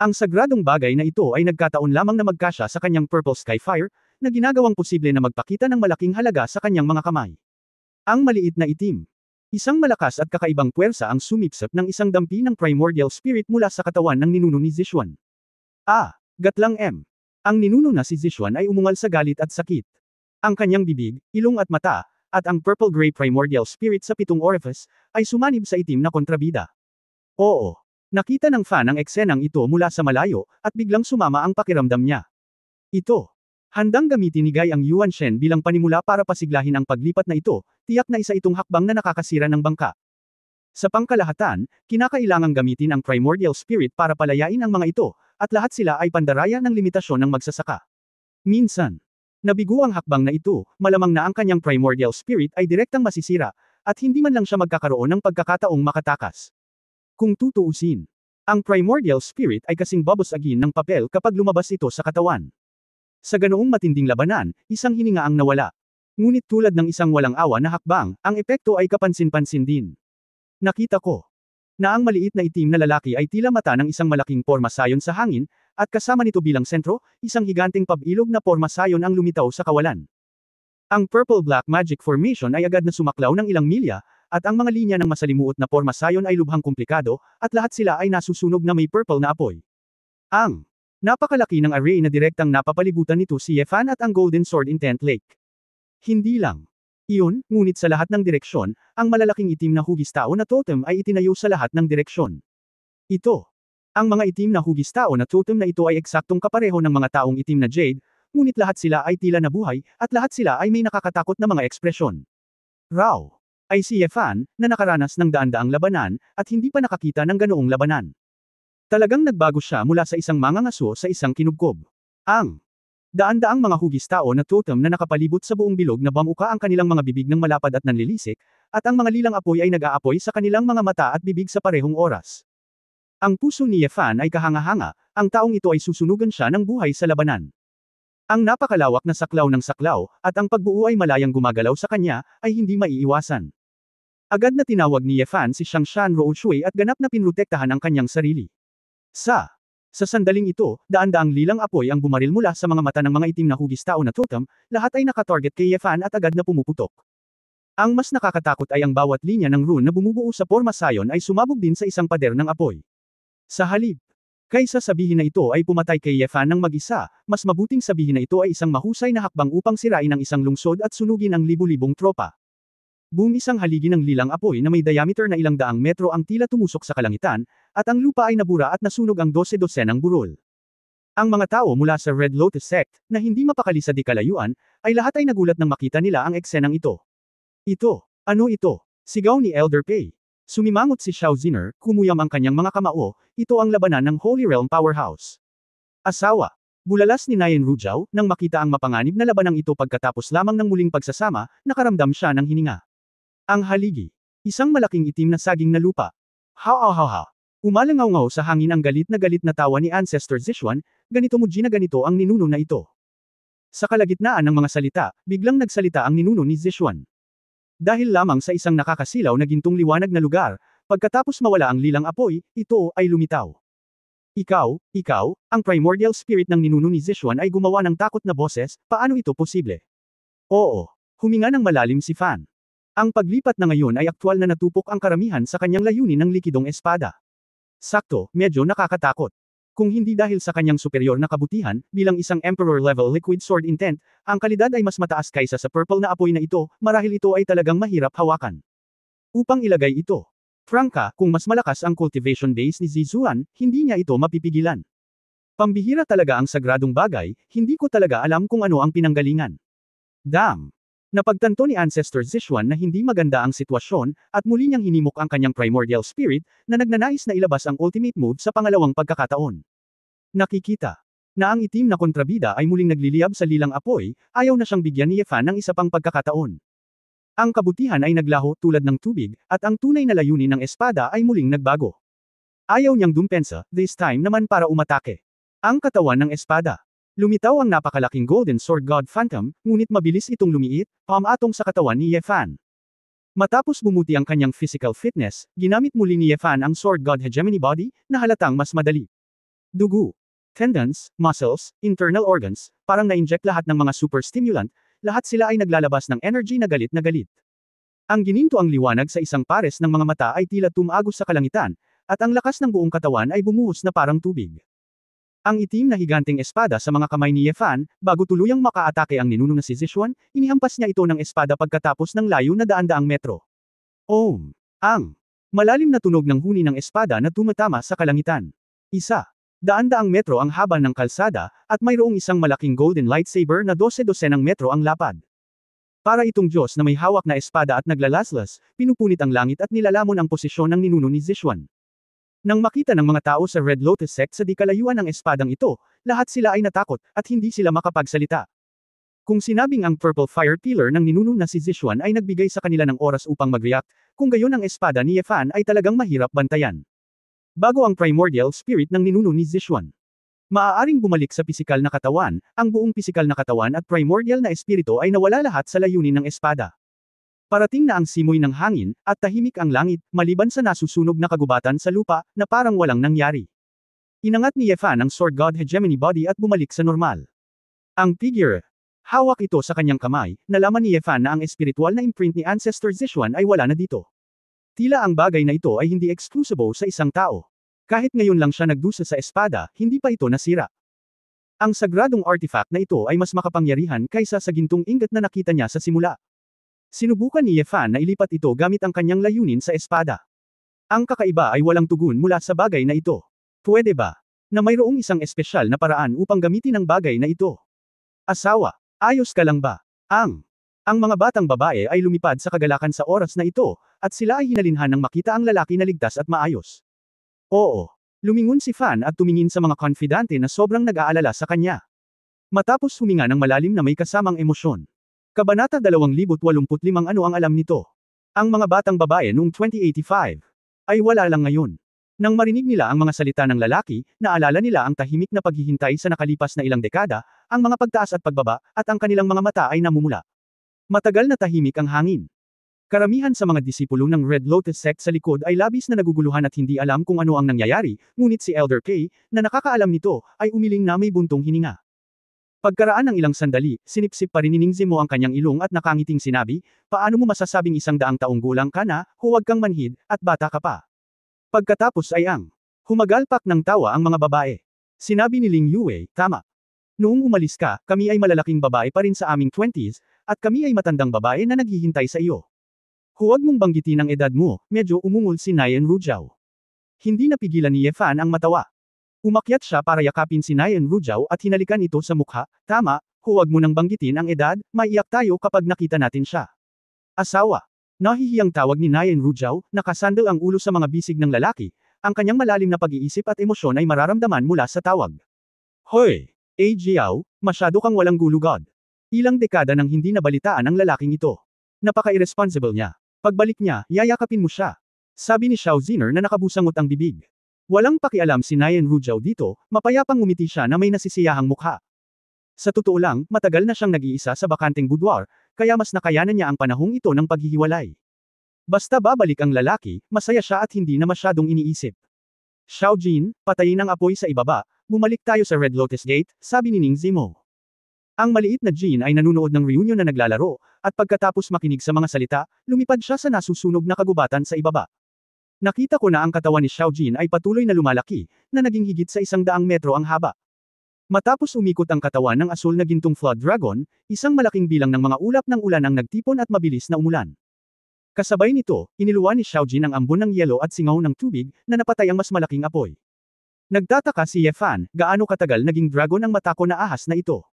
[SPEAKER 1] Ang sagradong bagay na ito ay nagkataon lamang na magkasya sa kanyang Purple Skyfire, na ginagawang posible na magpakita ng malaking halaga sa kanyang mga kamay. Ang maliit na itim. Isang malakas at kakaibang puwersa ang sumipsip ng isang dampi ng primordial spirit mula sa katawan ng ninuno ni Zishuan. Gatlang M. Ang ninuno na si Zishuan ay umungal sa galit at sakit. Ang kanyang bibig, ilong at mata, at ang purple-gray primordial spirit sa 7 orifice, ay sumanib sa itim na kontrabida. Oo. Nakita ng fan ang eksenang ito mula sa malayo, at biglang sumama ang pakiramdam niya. Ito. Handang gamitin ni Guy ang Yuan Shen bilang panimula para pasiglahin ang paglipat na ito, tiyak na isa itong hakbang na nakakasira ng bangka. Sa pangkalahatan, kinakailangang gamitin ang primordial spirit para palayain ang mga ito, at lahat sila ay pandaraya ng limitasyon ng magsasaka. Minsan, nabigo ang hakbang na ito, malamang na ang kanyang primordial spirit ay direktang masisira, at hindi man lang siya magkakaroon ng pagkakataong makatakas. Kung tutuusin, ang primordial spirit ay kasing babosagin ng papel kapag lumabas ito sa katawan. Sa ganoong matinding labanan, isang hininga ang nawala. Ngunit tulad ng isang walang awa na hakbang, ang epekto ay kapansin-pansin din. Nakita ko na ang maliit na itim na lalaki ay tila mata ng isang malaking porma sayon sa hangin, at kasama nito bilang sentro, isang higanteng pabilog na porma sayon ang lumitaw sa kawalan. Ang purple-black magic formation ay agad na sumaklaw ng ilang milya, at ang mga linya ng masalimuot na porma sayon ay lubhang komplikado, at lahat sila ay nasusunog na may purple na apoy. Ang napakalaki ng array na direktang napapalibutan nito si Ye Fan at ang Golden Sword Intent Lake. Hindi lang Iyon, ngunit sa lahat ng direksyon, ang malalaking itim na hugis-tao na totem ay itinayo sa lahat ng direksyon. Ito. Ang mga itim na hugis-tao na totem na ito ay eksaktong kapareho ng mga taong itim na jade, ngunit lahat sila ay tila nabuhay, at lahat sila ay may nakakatakot na mga ekspresyon. Raw. Ay si Yefan, na nakaranas ng daan-daang labanan, at hindi pa nakakita ng ganoong labanan. Talagang nagbago siya mula sa isang mangangaso sa isang kinubkob. Ang daan-daang mga hugis-tao na totem na nakapalibot sa buong bilog na bamuka ang kanilang mga bibig ng malapad at nanlilisik, at ang mga lilang apoy ay nag-aapoy sa kanilang mga mata at bibig sa parehong oras. Ang puso ni Yefan ay kahanga-hanga, ang taong ito ay susunugan siya ng buhay sa labanan. Ang napakalawak na saklaw ng saklaw, at ang pagbuo ay malayang gumagalaw sa kanya, ay hindi maiiwasan. Agad na tinawag ni Yefan si Xiangshan Roushui at ganap na pinrotektahan ang kanyang sarili. Sa sandaling ito, daan-daang lilang apoy ang bumaril mula sa mga mata ng mga itim na hugis-tao na totem, lahat ay nakatarget kay Yefan at agad na pumuputok. Ang mas nakakatakot ay ang bawat linya ng rune na bumubuo sa forma sayon ay sumabog din sa isang pader ng apoy. Sa halip, kaysa sabihin na ito ay pumatay kay Yefan ng mag-isa, mas mabuting sabihin na ito ay isang mahusay na hakbang upang sirain ang isang lungsod at sunugin ang libu-libong tropa. Buong isang haligi ng lilang apoy na may diameter na ilang daang metro ang tila tumusok sa kalangitan, at ang lupa ay nabura at nasunog ang 12-dosenang burol. Ang mga tao mula sa Red Lotus Sect, na hindi mapakali sa di kalayuan, ay lahat ay nagulat nang makita nila ang eksenang ito. Ito, ano ito? Sigaw ni Elder Pei. Sumimangot si Xiao Ziner, kumuyam ang kanyang mga kamao, ito ang labanan ng Holy Realm Powerhouse. Asawa. Bulalas ni Nayan Rujao, nang makita ang mapanganib na labanang ito pagkatapos lamang ng muling pagsasama, nakaramdam siya ng hininga. Ang haligi. Isang malaking itim na saging na lupa. Ha. Umalangaw-ngaw sa hangin ang galit na tawa ni Ancestor Zishuan, ganito mo na ganito ang ninuno na ito. Sa kalagitnaan ng mga salita, biglang nagsalita ang ninuno ni Zishuan. Dahil lamang sa isang nakakasilaw na gintong liwanag na lugar, pagkatapos mawala ang lilang apoy, ito ay lumitaw. Ikaw, ang primordial spirit ng ninuno ni Zishuan ay gumawa ng takot na boses, paano ito posible? Oo, huminga ng malalim si Fan. Ang paglipat na ngayon ay aktwal na natupok ang karamihan sa kanyang layunin ng likidong espada. Sakto, medyo nakakatakot. Kung hindi dahil sa kanyang superior na kabutihan, bilang isang Emperor-level liquid sword intent, ang kalidad ay mas mataas kaysa sa purple na apoy na ito, marahil ito ay talagang mahirap hawakan. Upang ilagay ito. Franka, kung mas malakas ang cultivation base ni Zizuan, hindi niya ito mapipigilan. Pambihira talaga ang sagradong bagay, hindi ko talaga alam kung ano ang pinanggalingan. Damn! Napagtanto ni Ancestor Zishuan na hindi maganda ang sitwasyon, at muli niyang hinimok ang kanyang primordial spirit, na nagnanais na ilabas ang ultimate move sa pangalawang pagkakataon. Nakikita na ang itim na kontrabida ay muling nagliliyab sa lilang apoy, ayaw na siyang bigyan ni Yefan ng isa pang pagkakataon. Ang kabutihan ay naglaho tulad ng tubig, at ang tunay na layunin ng espada ay muling nagbago. Ayaw niyang dumpensa, this time naman para umatake. Ang katawan ng espada. Lumitaw ang napakalaking Golden Sword God Phantom, ngunit mabilis itong lumiit, pamatong sa katawan ni Yefan. Matapos bumuti ang kanyang physical fitness, ginamit muli ni Yefan ang Sword God Hegemony Body, na halatang mas madali. Dugo, tendons, muscles, internal organs, parang na-inject lahat ng mga super stimulant, lahat sila ay naglalabas ng energy na galit na galit. Ang gininto ang liwanag sa isang pares ng mga mata ay tila tumagos sa kalangitan, at ang lakas ng buong katawan ay bumuhos na parang tubig. Ang itim na higanting espada sa mga kamay ni Yefan, bago tuluyang makaatake ang ninuno na si Zishuan, inihampas niya ito ng espada pagkatapos ng layo na daan-daang metro. Ang malalim na tunog ng huni ng espada na tumatama sa kalangitan. Daan-daang metro ang haba ng kalsada, at mayroong isang malaking golden lightsaber na 12-dosenang metro ang lapad. Para itong Diyos na may hawak na espada at naglalaslas, pinupunit ang langit at nilalamon ang posisyon ng ninuno ni Zishuan. Nang makita ng mga tao sa Red Lotus Sect sa di kalayuan ng espadang ito, lahat sila ay natakot, at hindi sila makapagsalita. Kung sinabing ang Purple Fire Pillar ng ninuno na si Zishuan ay nagbigay sa kanila ng oras upang mag-react, kung gayon ang espada ni Yefan ay talagang mahirap bantayan. Bago ang primordial spirit ng ninuno ni Zishuan. Maaaring bumalik sa pisikal na katawan, ang buong pisikal na katawan at primordial na espiritu ay nawala lahat sa layunin ng espada. Parating na ang simoy ng hangin, at tahimik ang langit, maliban sa nasusunog na kagubatan sa lupa, na parang walang nangyari. Inangat ni Yefan ang Sword God Hegemony Body at bumalik sa normal. Ang figure. Hawak ito sa kanyang kamay, nalaman ni Yefan na ang espiritual na imprint ni Ancestor Zishuan ay wala na dito. Tila ang bagay na ito ay hindi exclusive sa isang tao. Kahit ngayon lang siya nagdusa sa espada, hindi pa ito nasira. Ang sagradong artifact na ito ay mas makapangyarihan kaysa sa gintong ingot na nakita niya sa simula. Sinubukan ni Ye Fan na ilipat ito gamit ang kanyang layunin sa espada. Ang kakaiba ay walang tugon mula sa bagay na ito. Pwede ba na mayroong isang espesyal na paraan upang gamitin ang bagay na ito? Asawa, ayos ka lang ba? Ang mga batang babae ay lumipad sa kagalakan sa oras na ito, at sila ay hinalinhan nang makita ang lalaki na ligtas at maayos. Oo. Lumingon si Fan at tumingin sa mga konfidante na sobrang nag-aalala sa kanya. Matapos huminga ng malalim na may kasamang emosyon. Kabanata 2085. Ano ang alam nito? Ang mga batang babae noong 2085 ay wala lang ngayon. Nang marinig nila ang mga salita ng lalaki, naalala nila ang tahimik na paghihintay sa nakalipas na ilang dekada, ang mga pagtaas at pagbaba, at ang kanilang mga mata ay namumula. Matagal na tahimik ang hangin. Karamihan sa mga disipulo ng Red Lotus sect sa likod ay labis na naguguluhan at hindi alam kung ano ang nangyayari, ngunit si Elder K, na nakakaalam nito, ay umiling na may buntong hininga. Pagkaraan ng ilang sandali, sinipsip pa rin ni Ning Zemo ang kanyang ilong at nakangiting sinabi, paano mo masasabing 100 taong gulang ka na, huwag kang manhid, at bata ka pa. Pagkatapos ay humagalpak ng tawa ang mga babae. Sinabi ni Ling Yue, tama. Noong umalis ka, kami ay malalaking babae pa rin sa aming 20s, at kami ay matandang babae na naghihintay sa iyo. Huwag mong banggitin ang edad mo, medyo umungol si Nayan Rujiao. Hindi napigilan ni Ye Fan ang matawa. Umakyat siya para yakapin si Nayan Rujiao at hinalikan ito sa mukha, tama, huwag mo nang banggitin ang edad, maiyak tayo kapag nakita natin siya. Asawa. Nahihiyang tawag ni Nayan Rujiao, nakasandal ang ulo sa mga bisig ng lalaki, ang kanyang malalim na pag-iisip at emosyon ay mararamdaman mula sa tawag. Hoy! Jiao, masyado kang walang gulugod. Ilang dekada nang hindi nabalitaan ang lalaking ito. Napaka-irresponsible niya. Pagbalik niya, yayakapin mo siya. Sabi ni Xiao Ziner na nakabusangot ang bibig. Walang pakialam si Nayan Rujiao dito, mapayapang ngumiti siya na may nasisiyahang mukha. Sa totoo lang, matagal na siyang nag-iisa sa bakanteng boudoir, kaya mas nakayanan niya ang panahong ito ng paghihiwalay. Basta babalik ang lalaki, masaya siya at hindi na masyadong iniisip. Xiao Jin, patayin ang apoy sa ibaba, bumalik tayo sa Red Lotus Gate, sabi ni Ning Zemo. Ang maliit na Jin ay nanunood ng reunion na naglalaro, at pagkatapos makinig sa mga salita, lumipad siya sa nasusunog na kagubatan sa ibaba. Nakita ko na ang katawan ni Xiao Jin ay patuloy na lumalaki, na naging higit sa 100 metro ang haba. Matapos umikot ang katawan ng asul na gintong Flood Dragon, isang malaking bilang ng mga ulap ng ulan ang nagtipon at mabilis na umulan. Kasabay nito, iniluwa ni Xiao Jin ang ambon ng yelo at singaw ng tubig, na napatay ang mas malaking apoy. Nagtataka si Ye Fan, gaano katagal naging dragon ang matako na ahas na ito.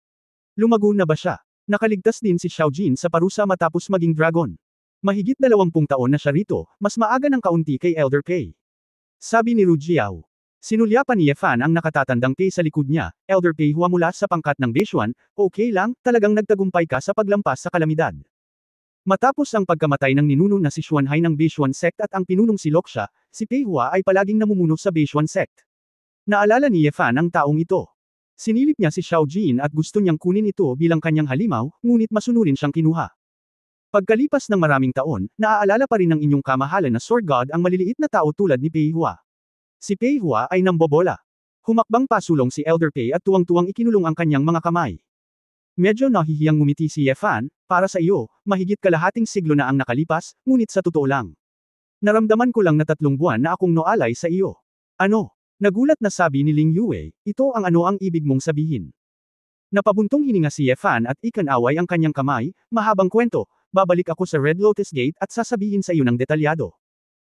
[SPEAKER 1] Lumago na ba siya? Nakaligtas din si Xiao Jin sa parusa matapos maging dragon. Mahigit 20 taon na siya rito, mas maaga ng kaunti kay Elder K. Sabi ni Rujiao. Sinulyapan ni Ye Fan ang nakatatandang K sa likod niya, Elder K Hua mula sa pangkat ng Beishuan, okay lang, talagang nagtagumpay ka sa paglampas sa kalamidad. Matapos ang pagkamatay ng ninuno na si Xuanhai ng Beishuan sect at ang pinunong si Loxia, si Pei Hua ay palaging namumuno sa Beishuan sect. Naalala ni Ye Fan ang taong ito. Sinilip niya si Xiao Jin at gusto niyang kunin ito bilang kanyang halimaw, ngunit masunurin siyang kinuha. Pagkalipas ng maraming taon, naaalala pa rin ng inyong kamahalan na Sword God ang maliliit na tao tulad ni Pei Hua. Si Pei Hua ay nambobola. Humakbang pasulong si Elder Pei at tuwang-tuwang ikinulong ang kanyang mga kamay. Medyo nahihiyang ngumiti si Ye Fan, para sa iyo, mahigit kalahating siglo na ang nakalipas, ngunit sa totoo lang. Naramdaman ko lang na 3 buwan na akong noalay sa iyo. Ano? Nagulat na sabi ni Ling Yue, ito ang ano ang ibig mong sabihin. Napabuntong hininga si Ye Fan at ikanaway ang kanyang kamay, mahabang kwento, babalik ako sa Red Lotus Gate at sasabihin sa iyo ng detalyado.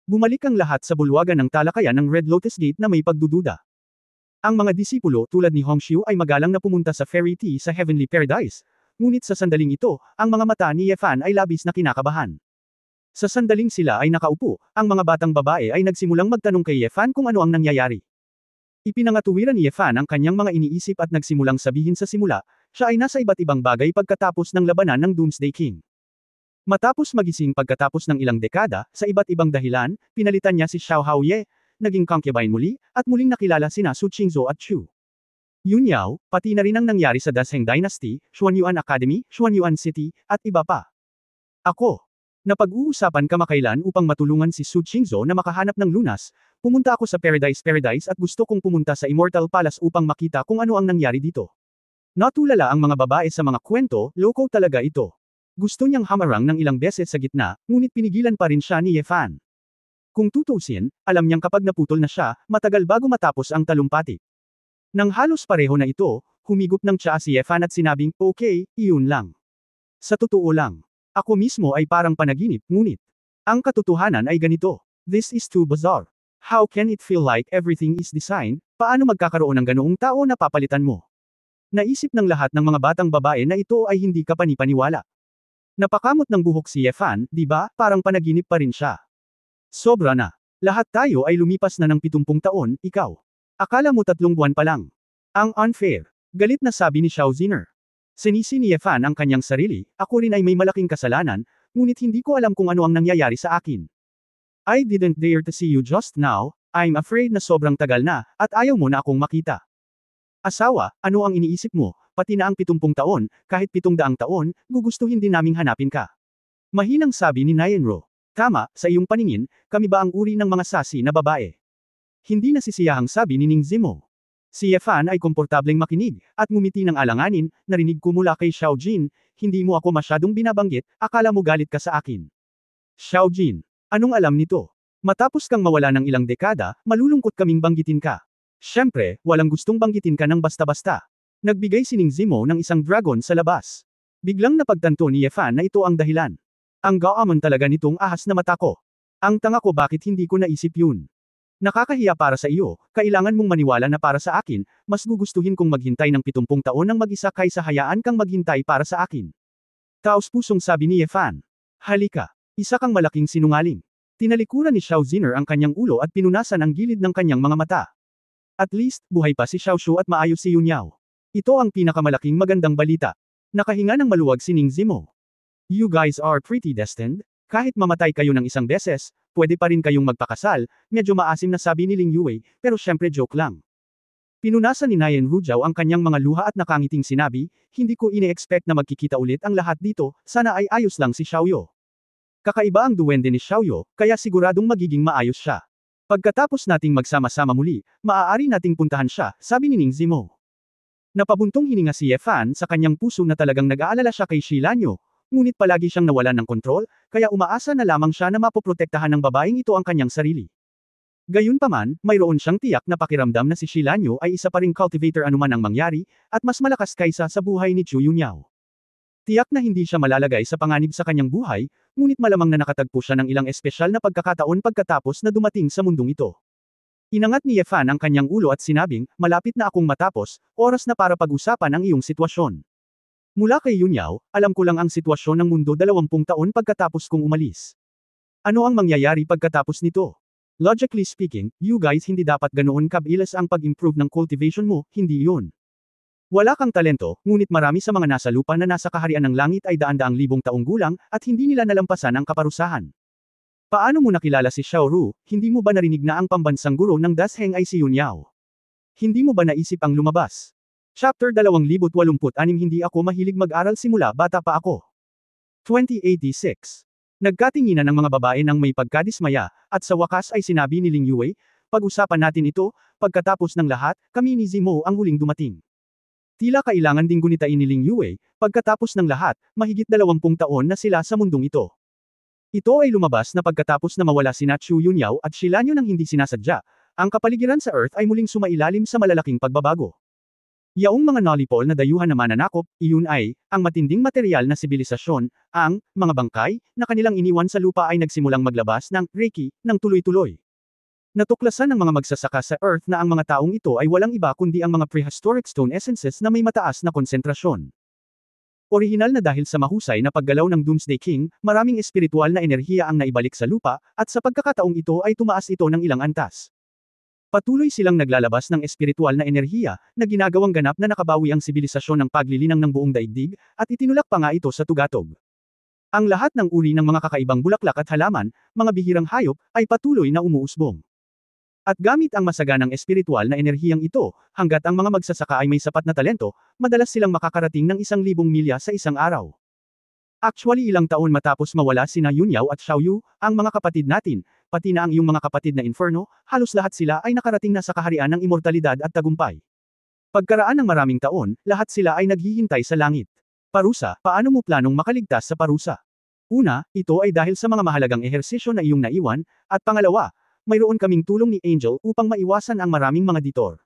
[SPEAKER 1] Bumalik ang lahat sa bulwagan ng talakayan ng Red Lotus Gate na may pagdududa. Ang mga disipulo tulad ni Hongxiu ay magalang na pumunta sa Fairy Tea sa Heavenly Paradise, ngunit sa sandaling ito, ang mga mata ni Ye Fan ay labis na kinakabahan. Sa sandaling sila ay nakaupo, ang mga batang babae ay nagsimulang magtanong kay Ye Fan kung ano ang nangyayari. Ipinangatuwiran ni Ye Fan ang kanyang mga iniisip at nagsimulang sabihin sa simula, siya ay nasa iba't ibang bagay pagkatapos ng labanan ng Doomsday King. Matapos magising pagkatapos ng ilang dekada, sa iba't ibang dahilan, pinalitan niya si Xiao Haoye, naging concubine muli, at muling nakilala sina Su Qingzhou at Chu Yunyao, pati na rin ang nangyari sa Dasheng Dynasty, Xuanyuan Academy, Xuanyuan City, at iba pa. Ako. Napag-uusapan kamakailan upang matulungan si Su Qingzhou na makahanap ng lunas, pumunta ako sa Paradise at gusto kong pumunta sa Immortal Palace upang makita kung ano ang nangyari dito. Natulala ang mga babae sa mga kwento, loko talaga ito. Gusto niyang hamarang ng ilang beses sa gitna, ngunit pinigilan pa rin siya ni Ye Fan. Kung tutusin, alam niyang kapag naputol na siya, matagal bago matapos ang talumpati. Nang halos pareho na ito, humigop ng tsaa si Ye Fan at sinabing, okay, iyon lang. Sa totoo lang. Ako mismo ay parang panaginip, ngunit ang katotohanan ay ganito. This is too bizarre. How can it feel like everything is designed? Paano magkakaroon ng ganoong tao na papalitan mo? Naisip ng lahat ng mga batang babae na ito ay hindi ka panipaniwala. Napakamot ng buhok si Yefan, di ba? Parang panaginip pa rin siya. Sobra na. Lahat tayo ay lumipas na ng 70 taon, ikaw. Akala mo 3 buwan pa lang. Ang unfair. Galit na sabi ni Xiao Ziner. Sinisi ni Yefan ang kanyang sarili, ako rin ay may malaking kasalanan, ngunit hindi ko alam kung ano ang nangyayari sa akin. I didn't dare to see you just now, I'm afraid na sobrang tagal na, at ayaw mo na akong makita. Asawa, ano ang iniisip mo, pati na ang 70 taon, kahit 700 taon, gugustuhin din naming hanapin ka. Mahinang sabi ni Nyenro. Tama, sa iyong paningin, kami ba ang uri ng mga sasi na babae? Hindi nasisiyahang sabi ni Ning Zimo. Si Yefan ay komportableng makinig, at ngumiti ng alanganin, narinig ko mula kay Xiao Jin, hindi mo ako masyadong binabanggit, akala mo galit ka sa akin. Xiao Jin, anong alam nito? Matapos kang mawala ng ilang dekada, malulungkot kaming banggitin ka. Siyempre, walang gustong banggitin ka ng basta-basta. Nagbigay si Ning Zimo ng isang dragon sa labas. Biglang napagtanto ni Yefan na ito ang dahilan. Ang gaamon talaga nitong ahas na mata ko. Ang tanga ko bakit hindi ko naisip yun. Nakakahiya para sa iyo, kailangan mong maniwala na para sa akin, mas gugustuhin kong maghintay ng 70 taon ng mag-isa kaysa hayaan kang maghintay para sa akin. Taos-pusong sabi ni Yefan. Halika, isa kang malaking sinungaling. Tinalikuran ni Xiao Ziner ang kanyang ulo at pinunasan ang gilid ng kanyang mga mata. At least, buhay pa si Xiao Shu at maayos si Yunyao. Ito ang pinakamalaking magandang balita. Nakahinga ng maluwag si Ning Zimo. You guys are pretty destined. Kahit mamatay kayo ng isang beses, pwede pa rin kayong magpakasal, medyo maasim na sabi ni Ling Yue, pero syempre joke lang. Pinunasan ni Nyen Rujao ang kanyang mga luha at nakangiting sinabi, hindi ko ine-expect na magkikita ulit ang lahat dito, sana ay ayos lang si Xiaoyo. Kakaiba ang duwende ni Xiaoyo, kaya siguradong magiging maayos siya. Pagkatapos nating magsama-sama muli, maaari nating puntahan siya, sabi ni Ning Zimo. Napabuntong hininga si Yefan sa kanyang puso na talagang nag-aalala siya kay Shilanyo, ngunit palagi siyang nawalan ng kontrol, kaya umaasa na lamang siya na mapoprotektahan ng babaeng ito ang kanyang sarili. Gayunpaman, mayroon siyang tiyak na pakiramdam na si Shilanyo ay isa pa ring cultivator anuman ang mangyari, at mas malakas kaysa sa buhay ni Chu Yunyao. Tiyak na hindi siya malalagay sa panganib sa kanyang buhay, ngunit malamang na nakatagpo siya ng ilang espesyal na pagkakataon pagkatapos na dumating sa mundong ito. Inangat ni Yefan ang kanyang ulo at sinabing, malapit na akong matapos, oras na para pag-usapan ang iyong sitwasyon. Mula kay Yunyao, alam ko lang ang sitwasyon ng mundo 20 taon pagkatapos kong umalis. Ano ang mangyayari pagkatapos nito? Logically speaking, you guys hindi dapat ganoon kabilis ang pag-improve ng cultivation mo, hindi yun. Wala kang talento, ngunit marami sa mga nasa lupa na nasa kaharian ng langit ay daan-daang libong taong gulang, at hindi nila nalampasan ang kaparusahan. Paano mo nakilala si Xiao Ru, hindi mo ba narinig na ang pambansang guro ng Dasheng ay si Yunyao? Hindi mo ba naisip ang lumabas? Chapter 2086 Hindi ako mahilig mag-aral simula bata pa ako. 2086. Nagkatinginan ng mga babae ng may pagkadismaya, at sa wakas ay sinabi ni Ling Yue, pag-usapan natin ito, pagkatapos ng lahat, kami ni Zimo ang huling dumating. Tila kailangan ding gunitain ni Ling Yue, pagkatapos ng lahat, mahigit 20 taon na sila sa mundong ito. Ito ay lumabas na pagkatapos na mawala sina Chu Yunyao at Shilanyo nang hindi sinasadya, ang kapaligiran sa Earth ay muling sumailalim sa malalaking pagbabago. Yaong mga nolipol na dayuhan na mananakop, iyon ay, ang matinding material na sibilisasyon, ang, mga bangkay, na kanilang iniwan sa lupa ay nagsimulang maglabas ng, Reiki, ng tuloy-tuloy. Natuklasan ng mga magsasaka sa Earth na ang mga taong ito ay walang iba kundi ang mga prehistoric stone essences na may mataas na konsentrasyon. Orihinal na dahil sa mahusay na paggalaw ng Doomsday King, maraming espiritual na enerhiya ang naibalik sa lupa, at sa pagkakataong ito ay tumaas ito ng ilang antas. Patuloy silang naglalabas ng espiritual na enerhiya, na ginagawang ganap na nakabawi ang sibilisasyon ng paglilinang ng buong daigdig, at itinulak pa nga ito sa tugatog. Ang lahat ng uri ng mga kakaibang bulaklak at halaman, mga bihirang hayop, ay patuloy na umuusbong. At gamit ang masaganang espiritual na enerhiyang ito, hanggat ang mga magsasaka ay may sapat na talento, madalas silang makakarating ng 1,000 milya sa isang araw. Actually ilang taon matapos mawala sina Yunyao at Xiaoyu, ang mga kapatid natin, pati na ang iyong mga kapatid na Inferno, halos lahat sila ay nakarating na sa kaharian ng immortalidad at tagumpay. Pagkaraan ng maraming taon, lahat sila ay naghihintay sa langit. Parusa, paano mo planong makaligtas sa parusa? Una, ito ay dahil sa mga mahalagang ehersisyo na iyong naiwan, at pangalawa, mayroon kaming tulong ni Angel upang maiwasan ang maraming mga ditor.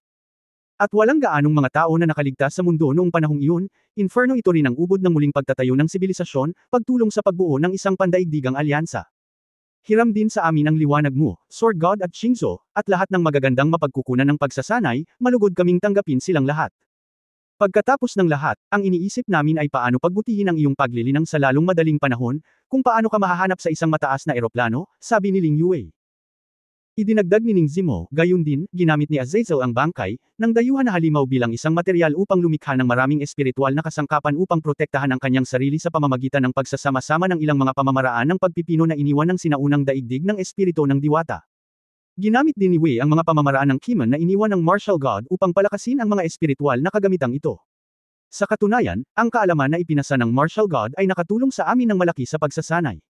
[SPEAKER 1] At walang gaanong mga tao na nakaligtas sa mundo noong panahong iyon, inferno ito rin ang ubod ng muling pagtatayo ng sibilisasyon, pagtulong sa pagbuo ng isang pandaigdigang alyansa. Hiram din sa amin ang liwanag mo, Sword God at Shinzo, at lahat ng magagandang mapagkukunan ng pagsasanay, malugod kaming tanggapin silang lahat. Pagkatapos ng lahat, ang iniisip namin ay paano pagbutihin ang iyong paglilinang sa lalong madaling panahon, kung paano ka mahahanap sa isang mataas na eroplano, sabi ni Ling Yue. Idinagdag ni Ning Zimo, gayon din, ginamit ni Azazel ang bangkay, ng dayuhan na halimaw bilang isang materyal upang lumikha ng maraming espiritual na kasangkapan upang protektahan ang kanyang sarili sa pamamagitan ng pagsasama-sama ng ilang mga pamamaraan ng pagpipino na iniwan ng sinaunang daigdig ng espiritu ng diwata. Ginamit din ni Wei ang mga pamamaraan ng Kimon na iniwan ng martial god upang palakasin ang mga espiritual na kagamitang ito. Sa katunayan, ang kaalaman na ipinasa ng martial god ay nakatulong sa amin ng malaki sa pagsasanay.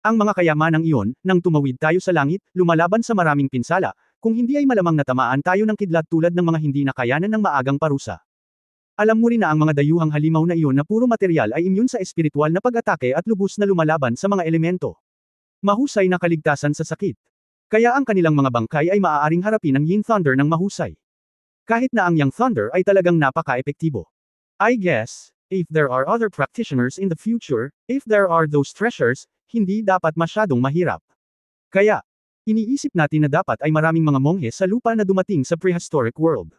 [SPEAKER 1] Ang mga kayamanang iyon, nang tumawid tayo sa langit, lumalaban sa maraming pinsala, kung hindi ay malamang natamaan tayo ng kidlat tulad ng mga hindi nakayanan ng maagang parusa. Alam mo rin na ang mga dayuhang halimaw na iyon na puro material ay immune sa espiritual na pag-atake at lubos na lumalaban sa mga elemento. Mahusay na kaligtasan sa sakit. Kaya ang kanilang mga bangkay ay maaaring harapin ang Yin Thunder ng mahusay. Kahit na ang Yang Thunder ay talagang napaka-epektibo. I guess, if there are other practitioners in the future, if there are those treasures, hindi dapat masyadong mahirap. Kaya, iniisip natin na dapat ay maraming mga monghe sa lupa na dumating sa prehistoric world.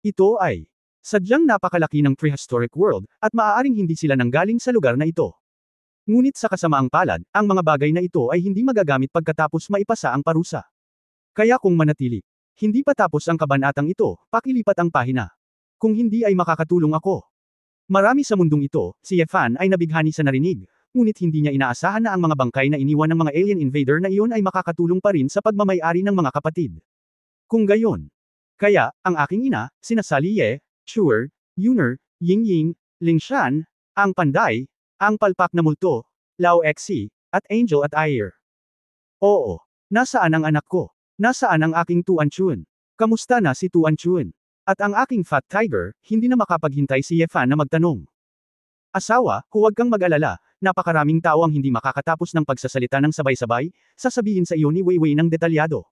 [SPEAKER 1] Ito ay sadyang napakalaki ng prehistoric world, at maaaring hindi sila nanggaling sa lugar na ito. Ngunit sa kasamaang palad, ang mga bagay na ito ay hindi magagamit pagkatapos maipasa ang parusa. Kaya kung manatili, hindi pa tapos ang kabanatang ito, pakilipat ang pahina. Kung hindi ay makakatulong ako. Marami sa mundong ito, si Yefan ay nabighani sa narinig, ngunit hindi niya inaasahan na ang mga bangkay na iniwan ng mga alien invader na iyon ay makakatulong pa rin sa pagmamay-ari ng mga kapatid. Kung gayon. Kaya, ang aking ina, sina Sally Ye, Shuer, Yuner, Ying-Ying, Lingshan, ang Panday, ang palpak na multo, Lao Xi, at Angel at Ayer. Oo. Nasaan ang anak ko? Nasaan ang aking Tuan Chun? Kamusta na si Tuan Chun? At ang aking Fat Tiger, hindi na makapaghintay si Yefan na magtanong. Asawa, huwag kang mag-alala, napakaraming tao ang hindi makakatapos ng pagsasalita ng sabay-sabay, sasabihin sa iyo ni Weiwei ng detalyado.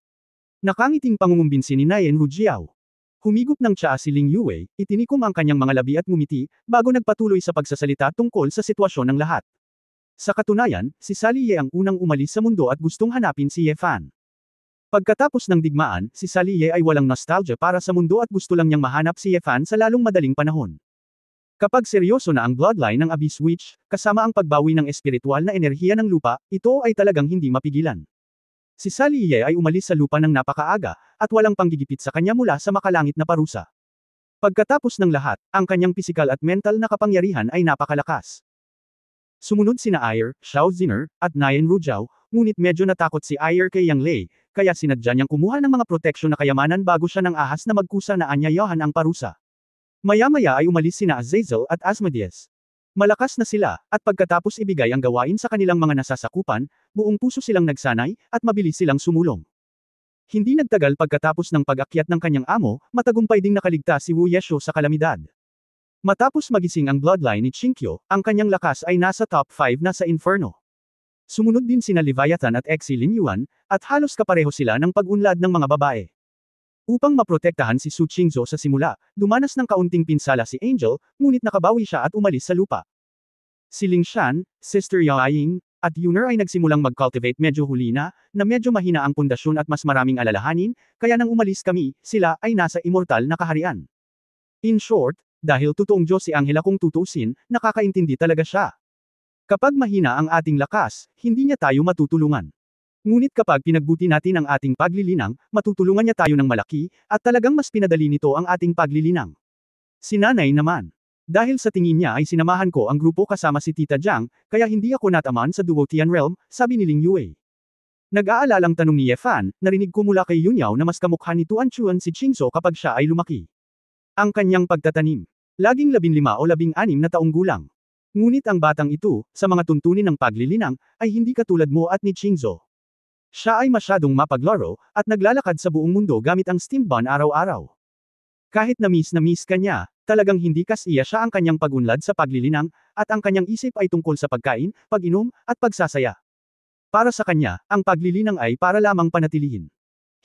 [SPEAKER 1] Nakangiting pangungumbinsi ni Nayen Rujiao. Humigop ng tsaa si Ling Yue, itinikom ang kanyang mga labi at ngumiti, bago nagpatuloy sa pagsasalita tungkol sa sitwasyon ng lahat. Sa katunayan, si Sally Ye ang unang umalis sa mundo at gustong hanapin si Yefan. Pagkatapos ng digmaan, si Sally Ye ay walang nostalgia para sa mundo at gusto lang niyang mahanap si Yefan sa lalong madaling panahon. Kapag seryoso na ang bloodline ng Abyss Witch, kasama ang pagbawi ng espiritual na enerhiya ng lupa, ito ay talagang hindi mapigilan. Si Sally Ye ay umalis sa lupa ng napakaaga, at walang panggigipit sa kanya mula sa makalangit na parusa. Pagkatapos ng lahat, ang kanyang pisikal at mental na kapangyarihan ay napakalakas. Sumunod sina Ayer, Xiao Ziner, at Nayen Rujiao, ngunit medyo natakot si Ayer kay Yang Lei, kaya sinadya niyang kumuha ng mga proteksyon na kayamanan bago siya ng ahas na magkusa na anyayahan ang parusa. Maya-maya ay umalis sina Azazel at Asmodeus. Malakas na sila, at pagkatapos ibigay ang gawain sa kanilang mga nasasakupan, buong puso silang nagsanay, at mabilis silang sumulong. Hindi nagtagal pagkatapos ng pag-akyat ng kanyang amo, matagumpay ding nakaligtas si Wu Yesho sa kalamidad. Matapos magising ang bloodline ni Chinkyo, ang kanyang lakas ay nasa top 5 na sa Inferno. Sumunod din sina Leviathan at Exi Lin Yuan, at halos kapareho sila ng pag-unlad ng mga babae. Upang maprotektahan si Su Qingzhou sa simula, dumanas ng kaunting pinsala si Angel, ngunit nakabawi siya at umalis sa lupa. Si Lingshan, Sister Yao Ying, at Yuner ay nagsimulang mag-cultivate medyo huli na medyo mahina ang pundasyon at mas maraming alalahanin, kaya nang umalis kami, sila ay nasa immortal na kaharian. In short, dahil totoong Diyos si Angela kung tutusin, nakakaintindi talaga siya. Kapag mahina ang ating lakas, hindi niya tayo matutulungan. Ngunit kapag pinagbuti natin ang ating paglilinang, matutulungan niya tayo ng malaki, at talagang mas pinadali nito ang ating paglilinang. Si Nanay naman. Dahil sa tingin niya ay sinamahan ko ang grupo kasama si Tita Jiang, kaya hindi ako nataman sa Duotian Realm, sabi ni Ling Yue. Nag-aalalang tanong ni Yefan, narinig ko mula kay Yunyao na mas kamukha ni Tuan Chuan si Qingzhou kapag siya ay lumaki. Ang kanyang pagtatanim. Laging 15 o 16 na taong gulang. Ngunit ang batang ito, sa mga tuntunin ng paglilinang, ay hindi katulad mo at ni Qingzhou. Siya ay masyadong mapaglaro, at naglalakad sa buong mundo gamit ang steam bun araw-araw. Kahit na miss ka niya, talagang hindi kasiya siya ang kanyang pagunlad sa paglilinang, at ang kanyang isip ay tungkol sa pagkain, pag-inom, at pagsasaya. Para sa kanya, ang paglilinang ay para lamang panatilihin.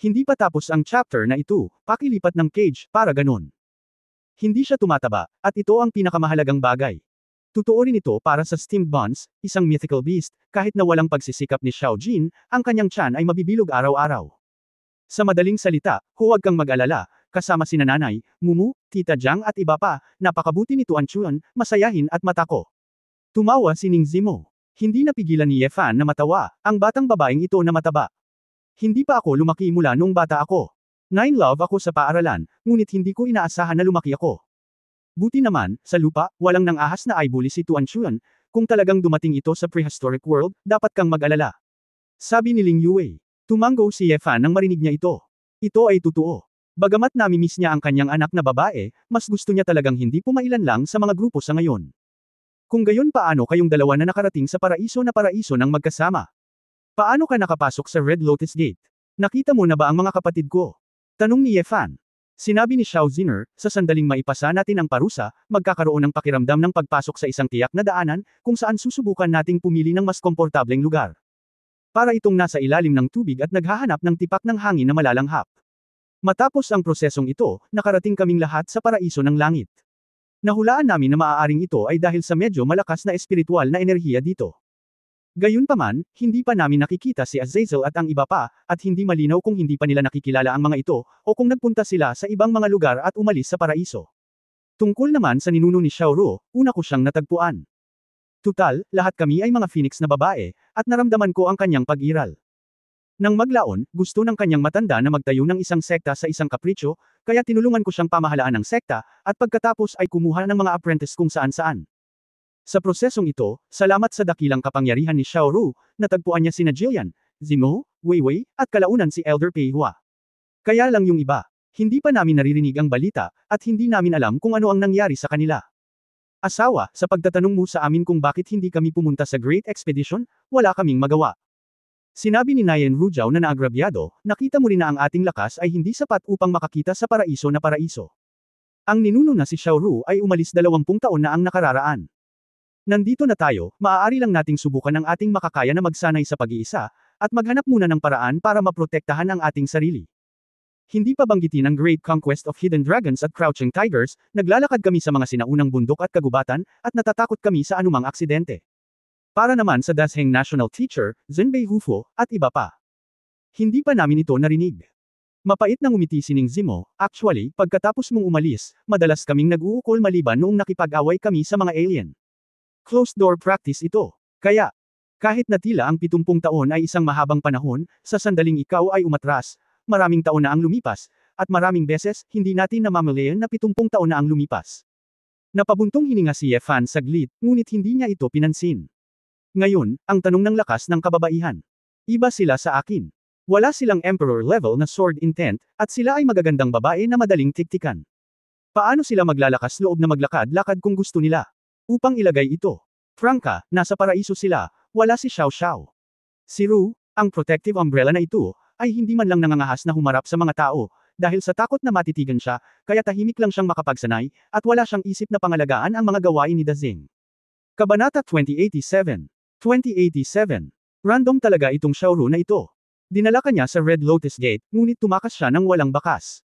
[SPEAKER 1] Hindi pa tapos ang chapter na ito, pakilipat ng cage, para ganun. Hindi siya tumataba, at ito ang pinakamahalagang bagay. Totoo rin ito para sa steamed buns, isang mythical beast, kahit na walang pagsisikap ni Xiao Jin, ang kanyang tiyan ay mabibilog araw-araw. Sa madaling salita, huwag kang mag-alala, kasama sina nanay, Mumu, Tita Jiang at iba pa, napakabuti ni Tuan Chuan, masayahin at matako. Tumawa si Ning Zimo. Hindi napigilan ni Ye Fan na matawa, ang batang babaeng ito na mataba. Hindi pa ako lumaki mula nung bata ako. 9 love ako sa paaralan, ngunit hindi ko inaasahan na lumaki ako. Buti naman, sa lupa, walang nang ahas na eyebully si Tuan Chuan, kung talagang dumating ito sa prehistoric world, dapat kang mag-alala. Sabi ni Ling Yue. Tumanggo si Ye Fan nang marinig niya ito. Ito ay totoo. Bagamat namimiss niya ang kanyang anak na babae, mas gusto niya talagang hindi pumailan lang sa mga grupo sa ngayon. Kung gayon paano kayong dalawa na nakarating sa paraiso ng magkasama? Paano ka nakapasok sa Red Lotus Gate? Nakita mo na ba ang mga kapatid ko? Tanong ni Ye Fan. Sinabi ni Xiao Ziner, sa sandaling maipasa natin ang parusa, magkakaroon ng pakiramdam ng pagpasok sa isang tiyak na daanan, kung saan susubukan nating pumili ng mas komportableng lugar. Para itong nasa ilalim ng tubig at naghahanap ng tipak ng hangin na malalanghap. Matapos ang prosesong ito, nakarating kaming lahat sa paraiso ng langit. Nahulaan namin na maaaring ito ay dahil sa medyo malakas na espiritual na enerhiya dito. Gayunpaman, hindi pa namin nakikita si Azazel at ang iba pa, at hindi malinaw kung hindi pa nila nakikilala ang mga ito, o kung nagpunta sila sa ibang mga lugar at umalis sa paraiso. Tungkol naman sa ninuno ni Xiao Ru, una ko siyang natagpuan. Tutal, lahat kami ay mga phoenix na babae, at naramdaman ko ang kanyang pag-iral. Nang maglaon, gusto ng kanyang matanda na magtayo ng isang sekta sa isang kapritsyo, kaya tinulungan ko siyang pamahalaan ng sekta, at pagkatapos ay kumuha ng mga apprentice kung saan-saan. Sa prosesong ito, salamat sa dakilang kapangyarihan ni Xiao Ru, natagpuan niya sina Jillian, Zimo, Weiwei, at kalaunan si Elder Pei Hua. Kaya lang yung iba, hindi pa namin naririnig ang balita, at hindi namin alam kung ano ang nangyari sa kanila. Asawa, sa pagtatanong mo sa amin kung bakit hindi kami pumunta sa Great Expedition, wala kaming magawa. Sinabi ni Nayen Rujiao na naagrabyado, nakita mo rin na ang ating lakas ay hindi sapat upang makakita sa paraiso na paraiso. Ang ninuno na si Xiao Ru ay umalis 20 taon na ang nakararaan. Nandito na tayo, maaari lang nating subukan ang ating makakaya na magsanay sa pag-iisa, at maghanap muna ng paraan para maprotektahan ang ating sarili. Hindi pa banggitin ang Great Conquest of Hidden Dragons at Crouching Tigers, naglalakad kami sa mga sinaunang bundok at kagubatan, at natatakot kami sa anumang aksidente. Para naman sa Dasheng National Teacher, Zenbei Hufo, at iba pa. Hindi pa namin ito narinig. Mapait na ngumiti si Ning Zimo, actually, pagkatapos mong umalis, madalas kaming nag-uukol maliban noong nakipag-away kami sa mga alien. Closed door practice ito. Kaya, kahit na tila ang 70 taon ay isang mahabang panahon, sa sandaling ikaw ay umatras, maraming taon na ang lumipas, at maraming beses, hindi natin namamalayan na 70 taon na ang lumipas. Napabuntong hininga si Ye Fan saglit, ngunit hindi niya ito pinansin. Ngayon, ang tanong ng lakas ng kababaihan. Iba sila sa akin. Wala silang emperor level na sword intent, at sila ay magagandang babae na madaling tiktikan. Paano sila maglalakas loob na maglakad-lakad kung gusto nila? Upang ilagay ito. Franka, nasa paraiso sila, wala si Xiao Xiao. Si Ru, ang protective umbrella na ito, ay hindi man lang nangangahas na humarap sa mga tao, dahil sa takot na matitigan siya, kaya tahimik lang siyang makapagsanay, at wala siyang isip na pangalagaan ang mga gawain ni Dazing. Kabanata 2087. 2087. Random talaga itong Xiao Ru na ito. Dinala ka niya sa Red Lotus Gate, ngunit tumakas siya ng walang bakas.